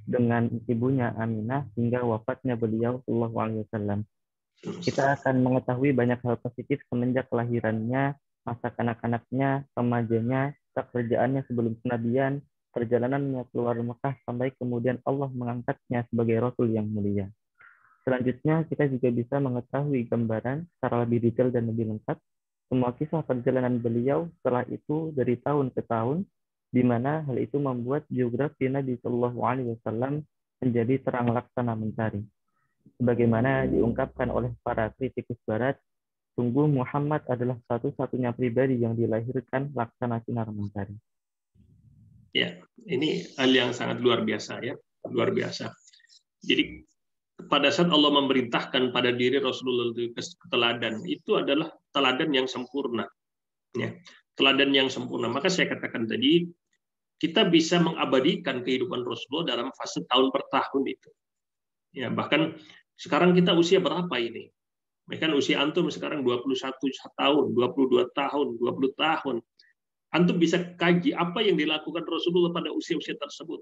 dengan ibunya Aminah hingga wafatnya beliau SAW. Kita akan mengetahui banyak hal positif semenjak kelahirannya, masa kanak-kanaknya, remajanya, pekerjaannya sebelum kenabian, perjalanannya keluar Mekah sampai kemudian Allah mengangkatnya sebagai Rasul yang mulia. Selanjutnya, kita juga bisa mengetahui gambaran secara lebih detail dan lebih lengkap semua kisah perjalanan beliau setelah itu dari tahun ke tahun, di mana hal itu membuat biografi Nabi Shallallahu Alaihi Wasallam menjadi terang laksana mencari. Sebagaimana diungkapkan oleh para kritikus Barat, sungguh Muhammad adalah satu-satunya pribadi yang dilahirkan laksana sinar mentari. Ya, ini hal yang sangat luar biasa ya, luar biasa. Jadi pada saat Allah memerintahkan pada diri Rasulullah ke teladan, itu adalah teladan yang sempurna. Ya, teladan yang sempurna. Maka saya katakan tadi, kita bisa mengabadikan kehidupan Rasulullah dalam fase tahun per tahun itu. Ya, bahkan sekarang kita usia berapa ini? Bahkan usia antum sekarang 21 tahun, 22 tahun, 20 tahun. Antum bisa kaji apa yang dilakukan Rasulullah pada usia-usia tersebut.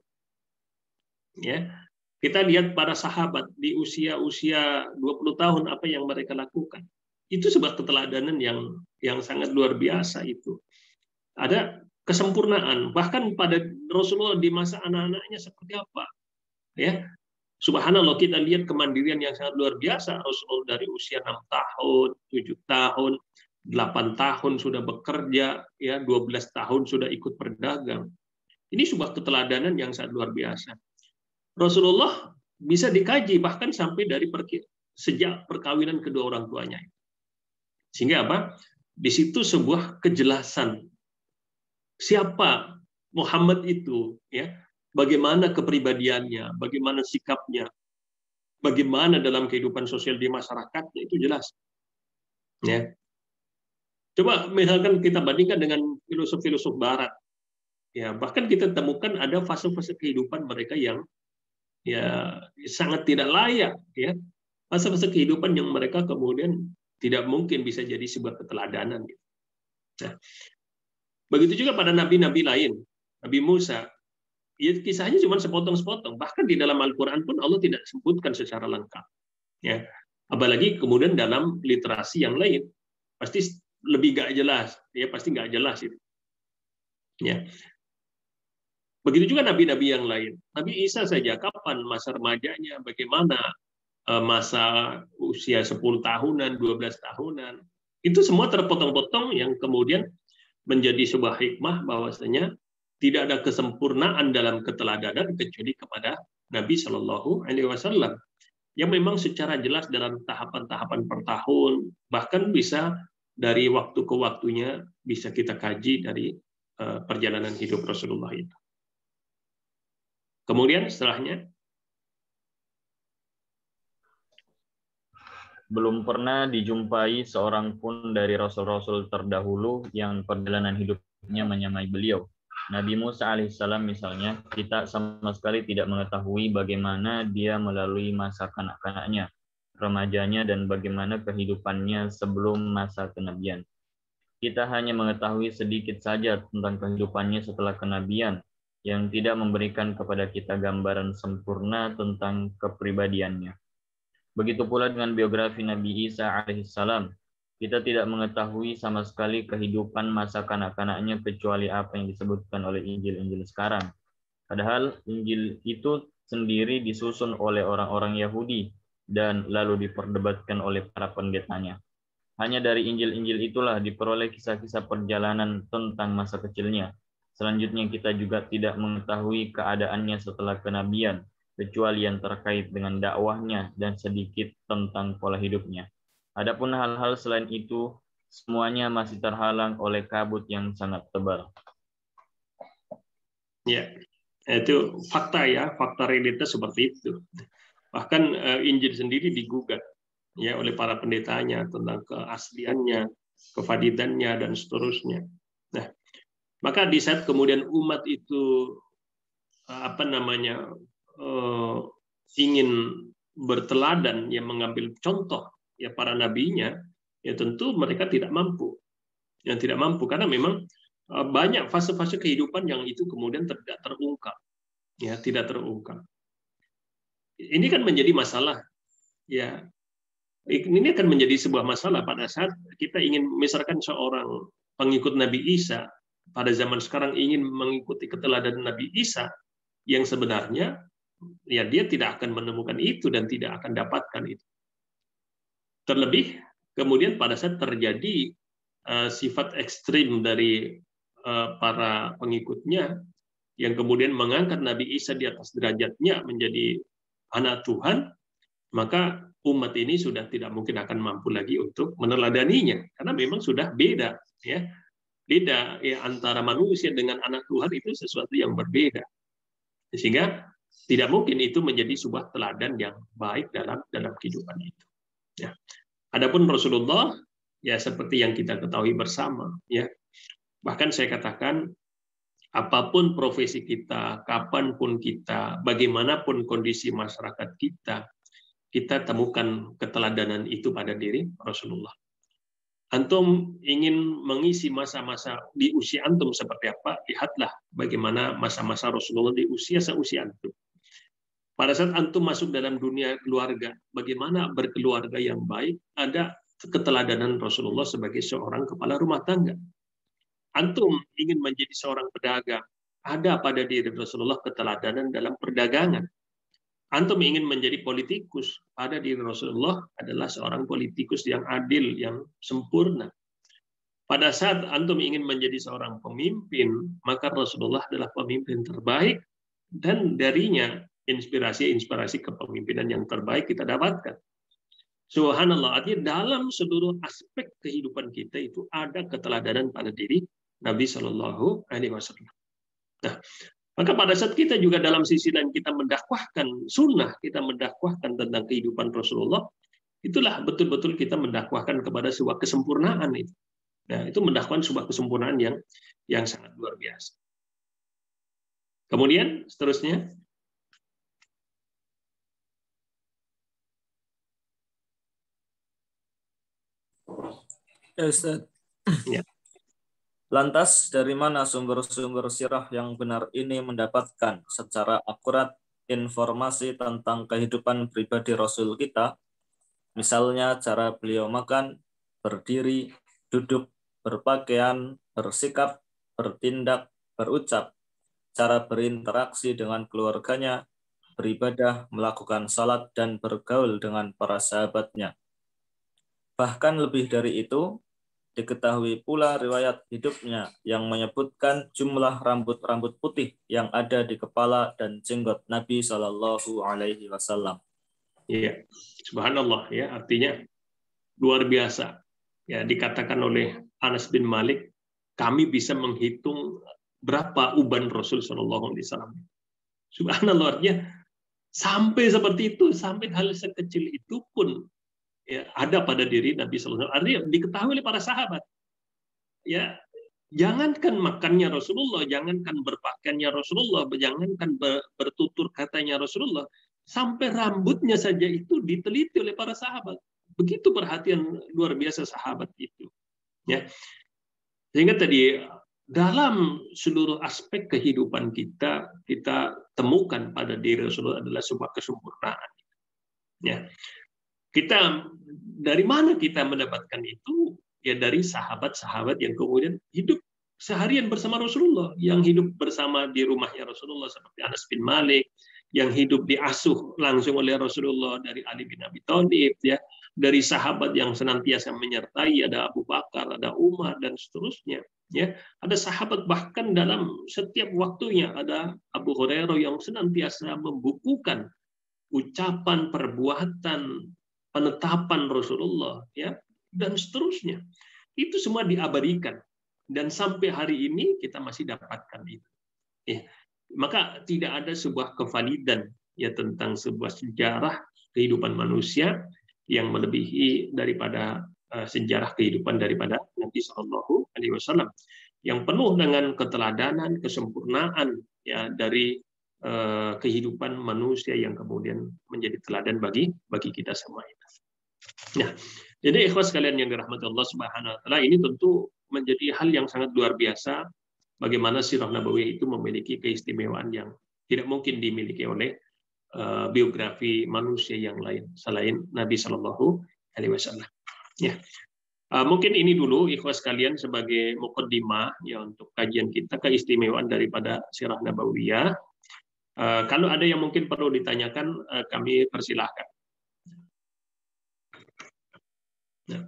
Ya. Kita lihat para sahabat di usia-usia 20 tahun apa yang mereka lakukan. Itu sebuah keteladanan yang sangat luar biasa itu. Ada kesempurnaan. Bahkan pada Rasulullah di masa anak-anaknya seperti apa. Ya. Subhanallah, kita lihat kemandirian yang sangat luar biasa. Rasulullah dari usia 6 tahun, 7 tahun, 8 tahun sudah bekerja, ya 12 tahun sudah ikut berdagang. Ini sebuah keteladanan yang sangat luar biasa. Rasulullah bisa dikaji bahkan sampai dari sejak perkawinan kedua orang tuanya. Sehingga apa? Di situ sebuah kejelasan siapa Muhammad itu, ya, bagaimana kepribadiannya, bagaimana sikapnya, bagaimana dalam kehidupan sosial di masyarakatnya itu jelas. Ya. Coba misalkan kita bandingkan dengan filosof-filosof Barat, ya bahkan kita temukan ada fase-fase kehidupan mereka yang ya sangat tidak layak, ya fase-fase kehidupan yang mereka kemudian tidak mungkin bisa jadi sebuah keteladanan. Nah, begitu juga pada nabi-nabi lain, Nabi Musa, ya kisahnya cuma sepotong-sepotong, bahkan di dalam Al-Quran pun Allah tidak sebutkan secara lengkap. Ya, apalagi kemudian dalam literasi yang lain, pasti lebih nggak jelas, ya pasti nggak jelas itu. Ya. Begitu juga nabi-nabi yang lain. Nabi Isa saja, kapan masa remajanya, bagaimana masa usia 10 tahunan, 12 tahunan. Itu semua terpotong-potong yang kemudian menjadi sebuah hikmah bahwasanya tidak ada kesempurnaan dalam keteladanan kecuali kepada Nabi Shallallahu Alaihi Wasallam yang memang secara jelas dalam tahapan-tahapan per tahun, bahkan bisa dari waktu ke waktunya bisa kita kaji dari perjalanan hidup Rasulullah itu. Kemudian setelahnya, belum pernah dijumpai seorang pun dari rasul-rasul terdahulu yang perjalanan hidupnya menyamai beliau. Nabi Musa alaihissalam misalnya, kita sama sekali tidak mengetahui bagaimana dia melalui masa kanak-kanaknya, remajanya, dan bagaimana kehidupannya sebelum masa kenabian. Kita hanya mengetahui sedikit saja tentang kehidupannya setelah kenabian, yang tidak memberikan kepada kita gambaran sempurna tentang kepribadiannya. Begitu pula dengan biografi Nabi Isa alaihissalam. Kita tidak mengetahui sama sekali kehidupan masa kanak-kanaknya kecuali apa yang disebutkan oleh Injil-Injil sekarang. Padahal Injil itu sendiri disusun oleh orang-orang Yahudi dan lalu diperdebatkan oleh para pendetanya. Hanya dari Injil-Injil itulah diperoleh kisah-kisah perjalanan tentang masa kecilnya. Selanjutnya kita juga tidak mengetahui keadaannya setelah kenabian, kecuali yang terkait dengan dakwahnya dan sedikit tentang pola hidupnya. Adapun hal-hal selain itu, semuanya masih terhalang oleh kabut yang sangat tebal. Ya, itu fakta ya, fakta realitas seperti itu. Bahkan Injil sendiri digugat ya oleh para pendetanya tentang keasliannya, kevalidannya dan seterusnya. Nah, maka di saat kemudian umat itu ingin berteladan yang mengambil contoh ya para nabinya, ya tentu mereka tidak mampu. Yang tidak mampu karena memang banyak fase-fase kehidupan yang itu kemudian tidak terungkap. Ya, tidak terungkap. Ini kan menjadi masalah. Ya, ini akan menjadi sebuah masalah pada saat kita ingin misalkan seorang pengikut Nabi Isa pada zaman sekarang ingin mengikuti keteladanan Nabi Isa yang sebenarnya ya dia tidak akan menemukan itu dan tidak akan dapatkan itu. Terlebih kemudian pada saat terjadi sifat ekstrim dari para pengikutnya yang kemudian mengangkat Nabi Isa di atas derajatnya menjadi anak Tuhan, maka umat ini sudah tidak mungkin akan mampu lagi untuk meneladaninya karena memang sudah beda ya. Beda ya, antara manusia dengan anak Tuhan itu sesuatu yang berbeda. Sehingga tidak mungkin itu menjadi sebuah teladan yang baik dalam kehidupan itu. Ya. Adapun Rasulullah ya seperti yang kita ketahui bersama ya. Bahkan saya katakan apapun profesi kita, kapanpun kita, bagaimanapun kondisi masyarakat kita temukan keteladanan itu pada diri Rasulullah. Antum ingin mengisi masa-masa di usia antum seperti apa? Lihatlah bagaimana masa-masa Rasulullah di usia seusia antum. Pada saat antum masuk dalam dunia keluarga, bagaimana berkeluarga yang baik, ada keteladanan Rasulullah sebagai seorang kepala rumah tangga. Antum ingin menjadi seorang pedagang, ada pada diri Rasulullah keteladanan dalam perdagangan. Antum ingin menjadi politikus, pada diri Rasulullah adalah seorang politikus yang adil, yang sempurna. Pada saat antum ingin menjadi seorang pemimpin, maka Rasulullah adalah pemimpin terbaik, dan darinya inspirasi kepemimpinan yang terbaik kita dapatkan. Subhanallah, artinya dalam seluruh aspek kehidupan kita itu ada keteladanan pada diri Nabi Shallallahu Alaihi Wasallam. Nah, maka pada saat kita juga dalam sisi lain kita mendakwahkan sunnah, kita mendakwahkan tentang kehidupan Rasulullah, itulah betul-betul kita mendakwahkan kepada sebuah kesempurnaan itu. Nah, itu mendakwahkan sebuah kesempurnaan yang sangat luar biasa. Kemudian seterusnya. Ya, Ustaz. Ya. Lantas, dari mana sumber-sumber sirah yang benar ini mendapatkan secara akurat informasi tentang kehidupan pribadi Rasul kita? Misalnya cara beliau makan, berdiri, duduk, berpakaian, bersikap, bertindak, berucap, cara berinteraksi dengan keluarganya, beribadah, melakukan salat, dan bergaul dengan para sahabatnya. Bahkan lebih dari itu, diketahui pula riwayat hidupnya yang menyebutkan jumlah rambut-rambut putih yang ada di kepala dan jenggot Nabi Shallallahu Alaihi Wasallam. Iya, subhanallah ya, artinya luar biasa. Ya, dikatakan oleh Anas bin Malik, kami bisa menghitung berapa uban Rasul Shallallahu Alaihi Wasallam. Subhanallah, artinya sampai seperti itu, sampai hal sekecil itu pun ya, ada pada diri Nabi Sallallahu Alaihi Wasallam. Artinya diketahui oleh para sahabat. Ya, jangankan makannya Rasulullah, jangankan berpakaiannya Rasulullah, jangankan bertutur katanya Rasulullah, sampai rambutnya saja itu diteliti oleh para sahabat. Begitu perhatian luar biasa sahabat itu. Ya, sehingga tadi dalam seluruh aspek kehidupan kita temukan pada diri Rasulullah adalah sebuah kesempurnaan. Ya. Kita dari mana kita mendapatkan itu? ya dari sahabat-sahabat yang kemudian hidup seharian bersama Rasulullah, yang hidup bersama di rumahnya Rasulullah seperti Anas bin Malik, yang hidup diasuh langsung oleh Rasulullah dari Ali bin Abi Thalib, ya, dari sahabat yang senantiasa menyertai, ada Abu Bakar, ada Umar dan seterusnya, ya. Ada sahabat bahkan dalam setiap waktunya, ada Abu Hurairah yang senantiasa membukukan ucapan, perbuatan, penetapan Rasulullah, ya, dan seterusnya. Itu semua diabadikan. Dan sampai hari ini kita masih dapatkan itu. Ya. Maka tidak ada sebuah kevalidan ya tentang sebuah sejarah kehidupan manusia yang melebihi daripada sejarah kehidupan daripada Nabi Shallallahu Alaihi Wasallam yang penuh dengan keteladanan, kesempurnaan ya dari kehidupan manusia yang kemudian menjadi teladan bagi kita semua. Nah, jadi ikhwas sekalian yang dirahmati Allah Subhanahu Wa Taala, ini tentu menjadi hal yang sangat luar biasa. Bagaimana sirah nabawiyah itu memiliki keistimewaan yang tidak mungkin dimiliki oleh biografi manusia yang lain selain Nabi Shallallahu Alaihi Wasallam. Ya, mungkin ini dulu ikhwas sekalian sebagai muqaddimah ya untuk kajian kita keistimewaan daripada sirah nabawiyah. Kalau ada yang mungkin perlu ditanyakan, kami persilahkan. Nah,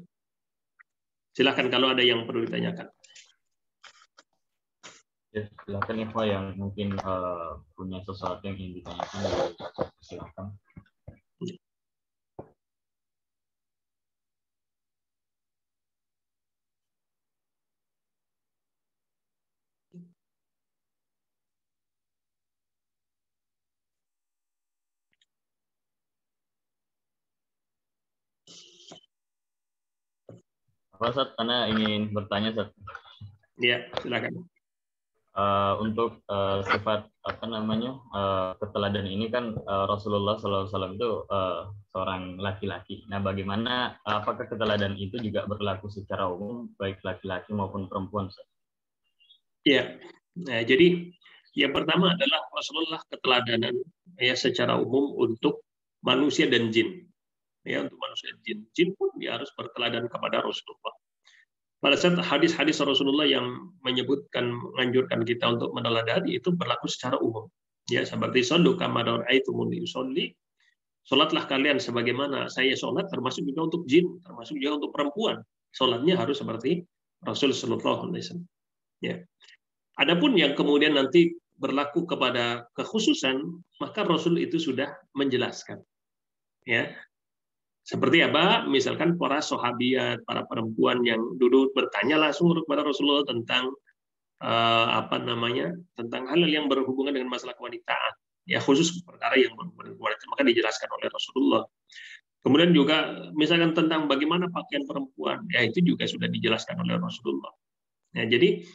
silahkan kalau ada yang perlu ditanyakan. Ya, silakan ya Pak yang mungkin punya sesuatu yang ingin ditanyakan, silakan. Pak Ustadz, Anda ingin bertanya, Ustadz? Ya, silakan. Untuk sifat apa namanya keteladanan ini kan Rasulullah SAW itu seorang laki-laki. Nah, bagaimana apakah keteladanan itu juga berlaku secara umum baik laki-laki maupun perempuan? Ya, nah, jadi yang pertama adalah Rasulullah keteladanan ya secara umum untuk manusia dan jin. Ya, untuk manusia dan jin. Jin pun dia harus berteladan kepada Rasulullah. Pada saat hadis-hadis Rasulullah yang menyebutkan, menganjurkan kita untuk meneladani itu berlaku secara umum. Ya, seperti sallu kama ra'aitumuni usolli. Salatlah kalian sebagaimana saya salat, termasuk juga untuk jin, termasuk juga untuk perempuan. Salatnya harus seperti Rasul sallallahu alaihi wasallam. Ya. Adapun yang kemudian nanti berlaku kepada kekhususan, maka Rasul itu sudah menjelaskan. Ya. Seperti apa? Misalkan para sahabiat, para perempuan yang duduk bertanya langsung kepada Rasulullah tentang tentang hal yang berhubungan dengan masalah kewanitaan. Ya, khusus perkara yang berhubungan dengan wanita, maka dijelaskan oleh Rasulullah. Kemudian juga misalkan tentang bagaimana pakaian perempuan, ya itu juga sudah dijelaskan oleh Rasulullah. Ya, jadi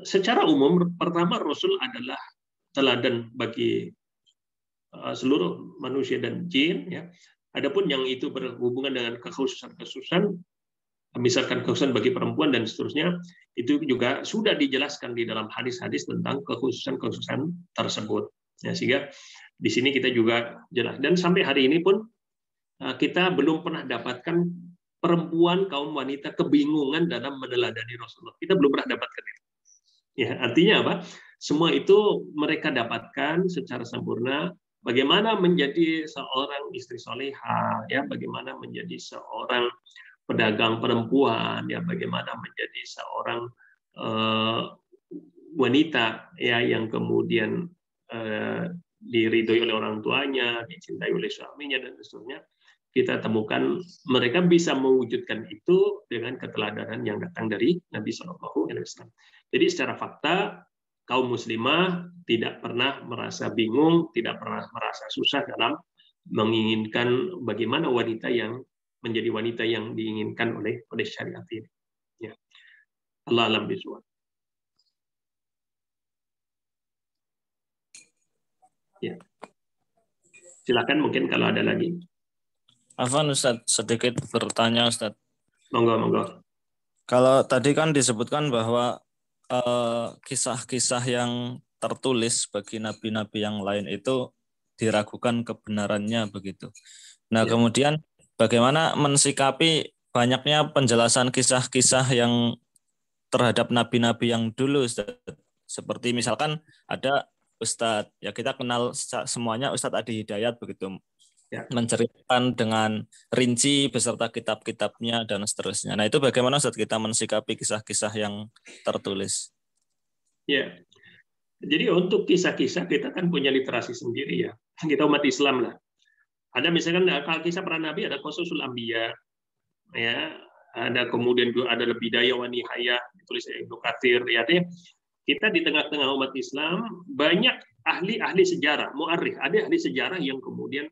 secara umum pertama Rasul adalah teladan bagi seluruh manusia dan jin, ya. Adapun yang itu berhubungan dengan kekhususan-kekhususan, misalkan kekhususan bagi perempuan dan seterusnya, itu juga sudah dijelaskan di dalam hadis-hadis tentang kekhususan-kekhususan tersebut. Ya, sehingga di sini kita juga jelas. Dan sampai hari ini pun kita belum pernah dapatkan perempuan kaum wanita kebingungan dalam meneladani Rasulullah. Kita belum pernah dapatkan itu. Ya, artinya apa? Semua itu mereka dapatkan secara sempurna. Bagaimana menjadi seorang istri solehah, ya, bagaimana menjadi seorang pedagang perempuan, ya, bagaimana menjadi seorang wanita, ya, yang kemudian diridhoi oleh orang tuanya, dicintai oleh suaminya dan seterusnya. Kita temukan mereka bisa mewujudkan itu dengan keteladanan yang datang dari Nabi Shallallahu Alaihi Wasallam. Jadi secara fakta, kaum muslimah tidak pernah merasa bingung, tidak pernah merasa susah dalam menginginkan bagaimana wanita yang menjadi wanita yang diinginkan oleh syariat ini. Ya. Allah alam bisawab. Ya. Silakan mungkin kalau ada lagi. Afwan Ustaz, sedikit bertanya Ustaz. Monggo. Kalau tadi kan disebutkan bahwa kisah-kisah yang tertulis bagi nabi-nabi yang lain itu diragukan kebenarannya begitu. Nah, kemudian bagaimana mensikapi banyaknya penjelasan kisah-kisah yang terhadap nabi-nabi yang dulu, Ustaz. Seperti misalkan ada Ustadz, ya kita kenal semuanya Ustadz Adi Hidayat begitu, Ya. menceritakan dengan rinci beserta kitab-kitabnya dan seterusnya. Nah itu bagaimana Ustadz kita mensikapi kisah-kisah yang tertulis? Ya, jadi untuk kisah-kisah kita kan punya literasi sendiri ya. Kita umat Islam lah. Ada misalkan kalau kisah para nabi ada Qasasul Anbiya, ya. Ada kemudian juga ada Bidayah wa Nihayah ditulis Ibnu Katsir. Ya, kita di tengah-tengah umat Islam banyak ahli-ahli sejarah, mu'arrikh, ada ahli sejarah yang kemudian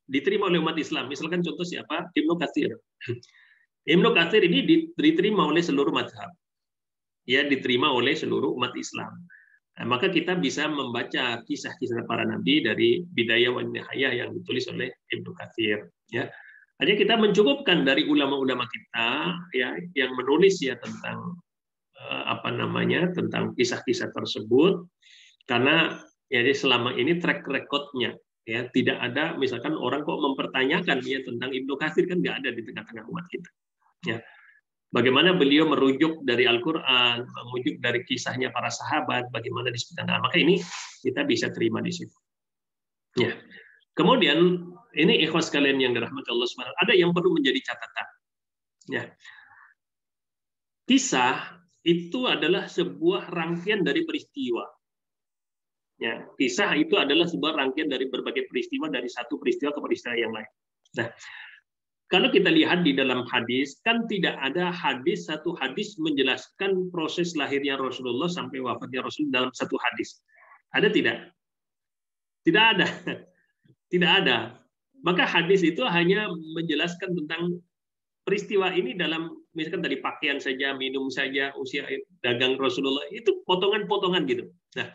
diterima oleh umat Islam. Misalkan contoh siapa? Ibnu Katsir. Ibnu Katsir ini diterima oleh seluruh mazhab. Ya, diterima oleh seluruh umat Islam. Nah, maka kita bisa membaca kisah-kisah para nabi dari Bidayah wa Nihayah yang ditulis oleh Ibnu Katsir. Ya, hanya kita mencukupkan dari ulama-ulama kita ya yang menulis ya tentang tentang kisah-kisah tersebut, karena ya selama ini track recordnya ya tidak ada misalkan orang kok mempertanyakan ya tentang Ibnu Katsir, kan nggak ada di tengah-tengah umat kita. Ya, bagaimana beliau merujuk dari Al-Quran, merujuk dari kisahnya para sahabat, bagaimana disebutkan. Nah, maka ini kita bisa terima di situ. Ya. Kemudian ini ikhwas kalian yang dirahmati Allah SWT, ada yang perlu menjadi catatan. Ya. Kisah itu adalah sebuah rangkaian dari peristiwa. Ya, kisah itu adalah sebuah rangkaian dari berbagai peristiwa, dari satu peristiwa ke peristiwa yang lain. Nah, kalau kita lihat di dalam hadis, kan tidak ada satu hadis menjelaskan proses lahirnya Rasulullah sampai wafatnya Rasul dalam satu hadis. Ada tidak? Tidak ada. Tidak ada. Maka hadis itu hanya menjelaskan tentang peristiwa ini dalam, misalkan dari pakaian saja, minum saja, usia dagang Rasulullah, itu potongan-potongan gitu. Nah,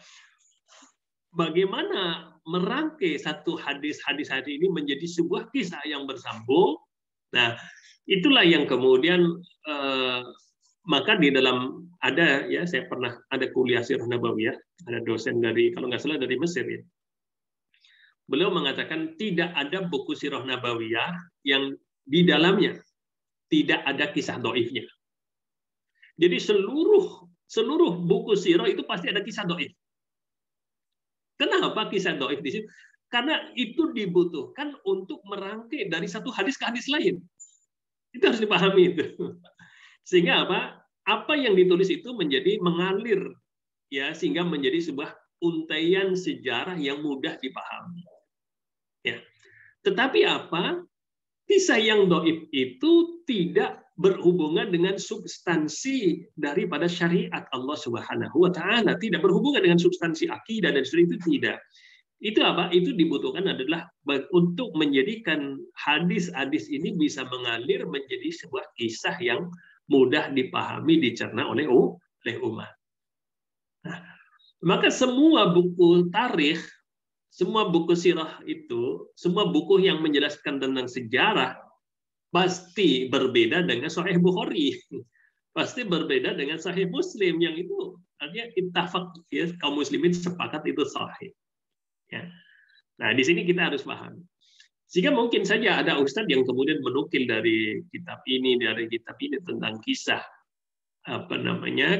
bagaimana merangkai satu hadis-hadis ini menjadi sebuah kisah yang bersambung. Nah, itulah yang kemudian maka di dalam ada ya, saya pernah ada kuliah Sirah Nabawiyah, ada dosen dari kalau nggak salah dari Mesir ya. Beliau mengatakan tidak ada buku Sirah Nabawiyah yang di dalamnya tidak ada kisah doifnya. Jadi seluruh buku sirah itu pasti ada kisah doif. Kenapa kisah doif di situ? Karena itu dibutuhkan untuk merangkai dari satu hadis ke hadis lain. Itu harus dipahami itu. Sehingga apa yang ditulis itu menjadi mengalir ya, sehingga menjadi sebuah untaian sejarah yang mudah dipahami. Ya. Tetapi kisah yang doif itu tidak berhubungan dengan substansi daripada syariat Allah Subhanahu wa taala, tidak berhubungan dengan substansi akidah dan itu tidak. Itu Itu dibutuhkan adalah untuk menjadikan hadis-hadis ini bisa mengalir menjadi sebuah kisah yang mudah dipahami, dicerna oleh umat. Nah, maka semua buku tarikh, semua buku sirah itu, semua buku yang menjelaskan tentang sejarah pasti berbeda dengan Sahih Bukhari, pasti berbeda dengan Sahih Muslim yang itu artinya ittafaq ya, kaum muslimin sepakat itu sahih. Ya. Nah, di sini kita harus paham. Sehingga mungkin saja ada ustadz yang kemudian menukil dari kitab ini tentang kisah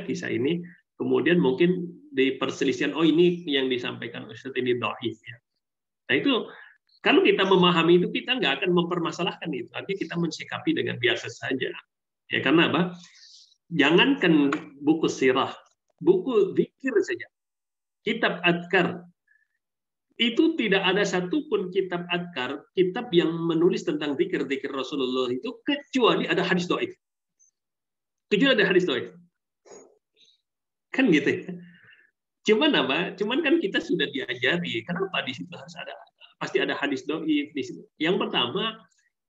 kisah ini, kemudian mungkin di perselisihan, ini yang disampaikan ustadz ini dhaif ya. Nah, itu kalau kita memahami itu, kita nggak akan mempermasalahkan itu. Artinya kita mensikapi dengan biasa saja. Ya, karena jangankan buku sirah, buku zikir saja, kitab adkar, itu tidak ada satupun kitab adkar, kitab yang menulis tentang zikir-zikir Rasulullah itu, kecuali ada hadis dhaif. Kecuali ada hadis dhaif. Kan gitu ya. Cuman kan kita sudah diajari, kenapa di situ harus ada, pasti ada hadis dhaif di situ. Yang pertama,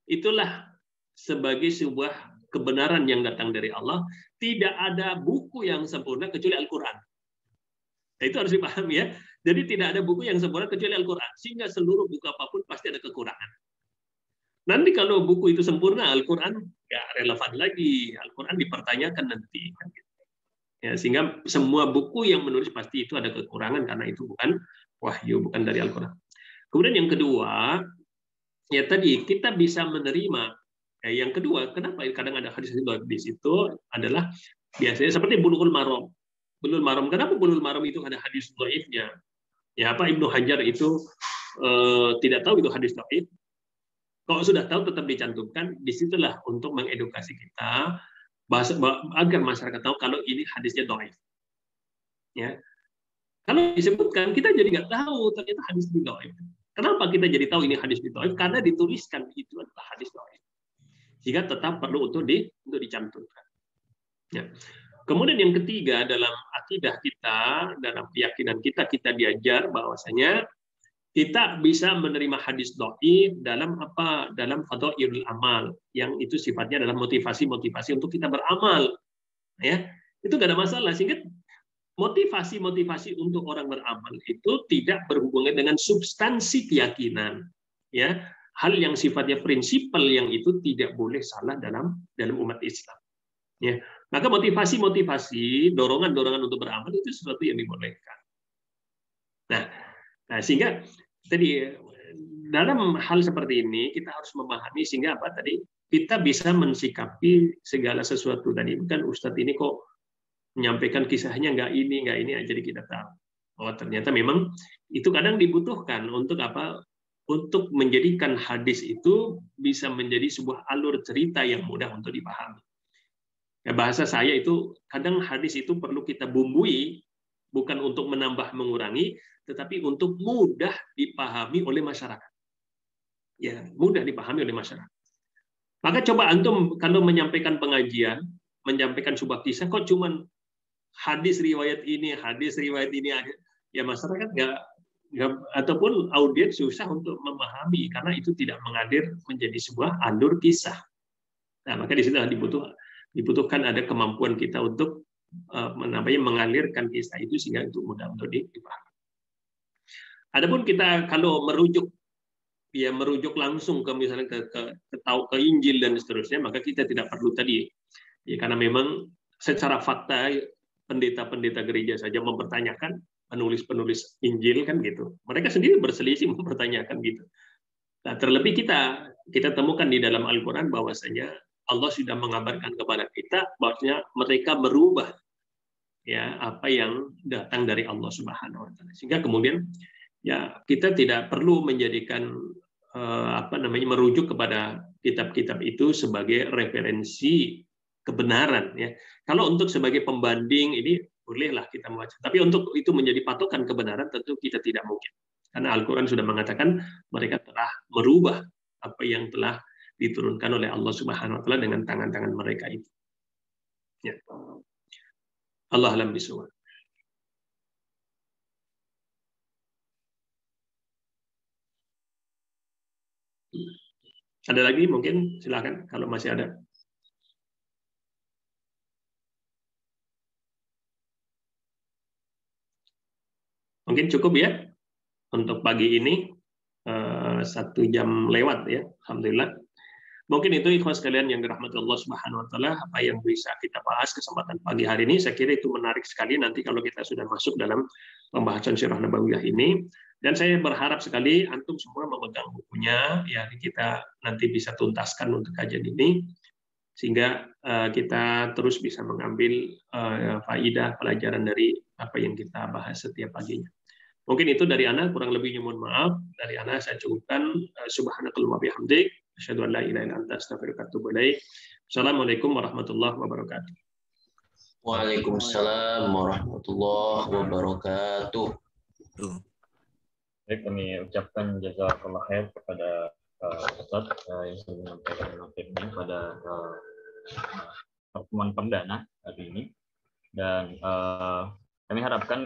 itulah sebagai sebuah kebenaran yang datang dari Allah, tidak ada buku yang sempurna kecuali Al-Qur'an. Nah, itu harus dipahami ya. Jadi tidak ada buku yang sempurna kecuali Al-Qur'an, sehingga seluruh buku apapun pasti ada kekurangan. Nanti kalau buku itu sempurna, Al-Qur'an nggak relevan lagi. Al-Qur'an dipertanyakan nanti. Ya, sehingga semua buku yang menulis pasti itu ada kekurangan karena itu bukan wahyu, bukan dari Al-Qur'an. Kemudian yang kedua, ya tadi kita bisa menerima Yang kedua, kenapa kadang ada hadis dhaif di situ adalah biasanya seperti Bulughul Maram. Bulughul Maram, kenapa Bulughul Maram itu ada hadis dhaifnya? Ya apa Ibnu Hajar itu tidak tahu itu hadis dhaif. Kalau sudah tahu tetap dicantumkan, disitulah untuk mengedukasi kita agar masyarakat tahu kalau ini hadisnya dhaif. Ya. Kalau disebutkan kita jadi nggak tahu ternyata hadis itu dhaif. Kenapa kita jadi tahu ini hadis dhaif? Karena dituliskan itu adalah hadis dhaif. Sehingga tetap perlu untuk dicantumkan. Ya. Kemudian yang ketiga dalam akidah kita, dalam keyakinan kita diajar bahwasanya kita bisa menerima hadis dhaif dalam apa? Dalam fadhailul amal, yang itu sifatnya adalah motivasi-motivasi untuk kita beramal. Ya, itu nggak ada masalah. Sehingga motivasi-motivasi untuk orang beramal itu tidak berhubungan dengan substansi keyakinan. Ya, hal yang sifatnya prinsipal yang itu tidak boleh salah dalam umat Islam. Ya, maka motivasi-motivasi, dorongan-dorongan untuk beramal itu sesuatu yang dibolehkan. Nah, sehingga tadi dalam hal seperti ini kita harus memahami sehingga apa tadi kita bisa mensikapi segala sesuatu tadi. Bukan Ustadz ini kok menyampaikan kisahnya nggak ini, jadi kita tahu. Oh ternyata memang itu kadang dibutuhkan untuk apa? Untuk menjadikan hadis itu bisa menjadi sebuah alur cerita yang mudah untuk dipahami. Ya, bahasa saya itu kadang hadis itu perlu kita bumbui, bukan untuk menambah mengurangi, tetapi untuk mudah dipahami oleh masyarakat. Ya, mudah dipahami oleh masyarakat. Maka coba antum kalau menyampaikan pengajian, menyampaikan sebuah kisah, kok cuman hadis riwayat ini aja, ya masyarakat nggak ataupun audiens susah untuk memahami karena itu tidak mengalir menjadi sebuah alur kisah. Nah, maka di situ dibutuhkan ada kemampuan kita untuk mengalirkan kisah itu sehingga itu mudah untuk dipahami. Adapun kita kalau merujuk langsung ke misalnya ke Injil dan seterusnya, maka kita tidak perlu tadi ya, karena memang secara fakta pendeta-pendeta gereja saja mempertanyakan penulis-penulis Injil kan gitu. Mereka sendiri berselisih mempertanyakan gitu. Nah, terlebih kita temukan di dalam Al-Qur'an bahwasanya Allah sudah mengabarkan kepada kita bahwasanya mereka merubah ya apa yang datang dari Allah Subhanahu wa taala. Sehingga kemudian ya kita tidak perlu menjadikan merujuk kepada kitab-kitab itu sebagai referensi kebenaran ya. Kalau untuk sebagai pembanding ini bolehlah kita membaca. Tapi untuk itu menjadi patokan kebenaran tentu kita tidak mungkin. Karena Al-Qur'an sudah mengatakan mereka telah merubah apa yang telah diturunkan oleh Allah Subhanahu wa taala dengan tangan-tangan mereka itu. Ya. Allah alam bishawab. Ada lagi mungkin silakan kalau masih ada. Mungkin cukup ya untuk pagi ini 1 jam lewat ya, alhamdulillah. Mungkin itu ikhwas sekalian yang dirahmati Allah Subhanahu wa taala apa yang bisa kita bahas kesempatan pagi hari ini. Saya kira itu menarik sekali nanti kalau kita sudah masuk dalam pembahasan Sirah Nabawiyah ini. Dan saya berharap sekali antum semua memegang bukunya ya, kita nanti bisa tuntaskan untuk kajian ini sehingga kita terus bisa mengambil faidah pelajaran dari apa yang kita bahas setiap paginya. Mungkin itu dari ana, kurang lebihnya mohon maaf. Dari ana saya cukupkan. Subhanakallahumma bihamdik, asyhadu an la ilaha illa anta, astaghfiruka wa atubu ilaik. Assalamualaikum warahmatullahi wabarakatuh. Waalaikumsalam warahmatullahi wabarakatuh. Baik, kami ucapkan jazakallah khair kepada Ustaz yang sudah menyampaikan materinya pada pertemuan perdana hari ini, dan kami harapkan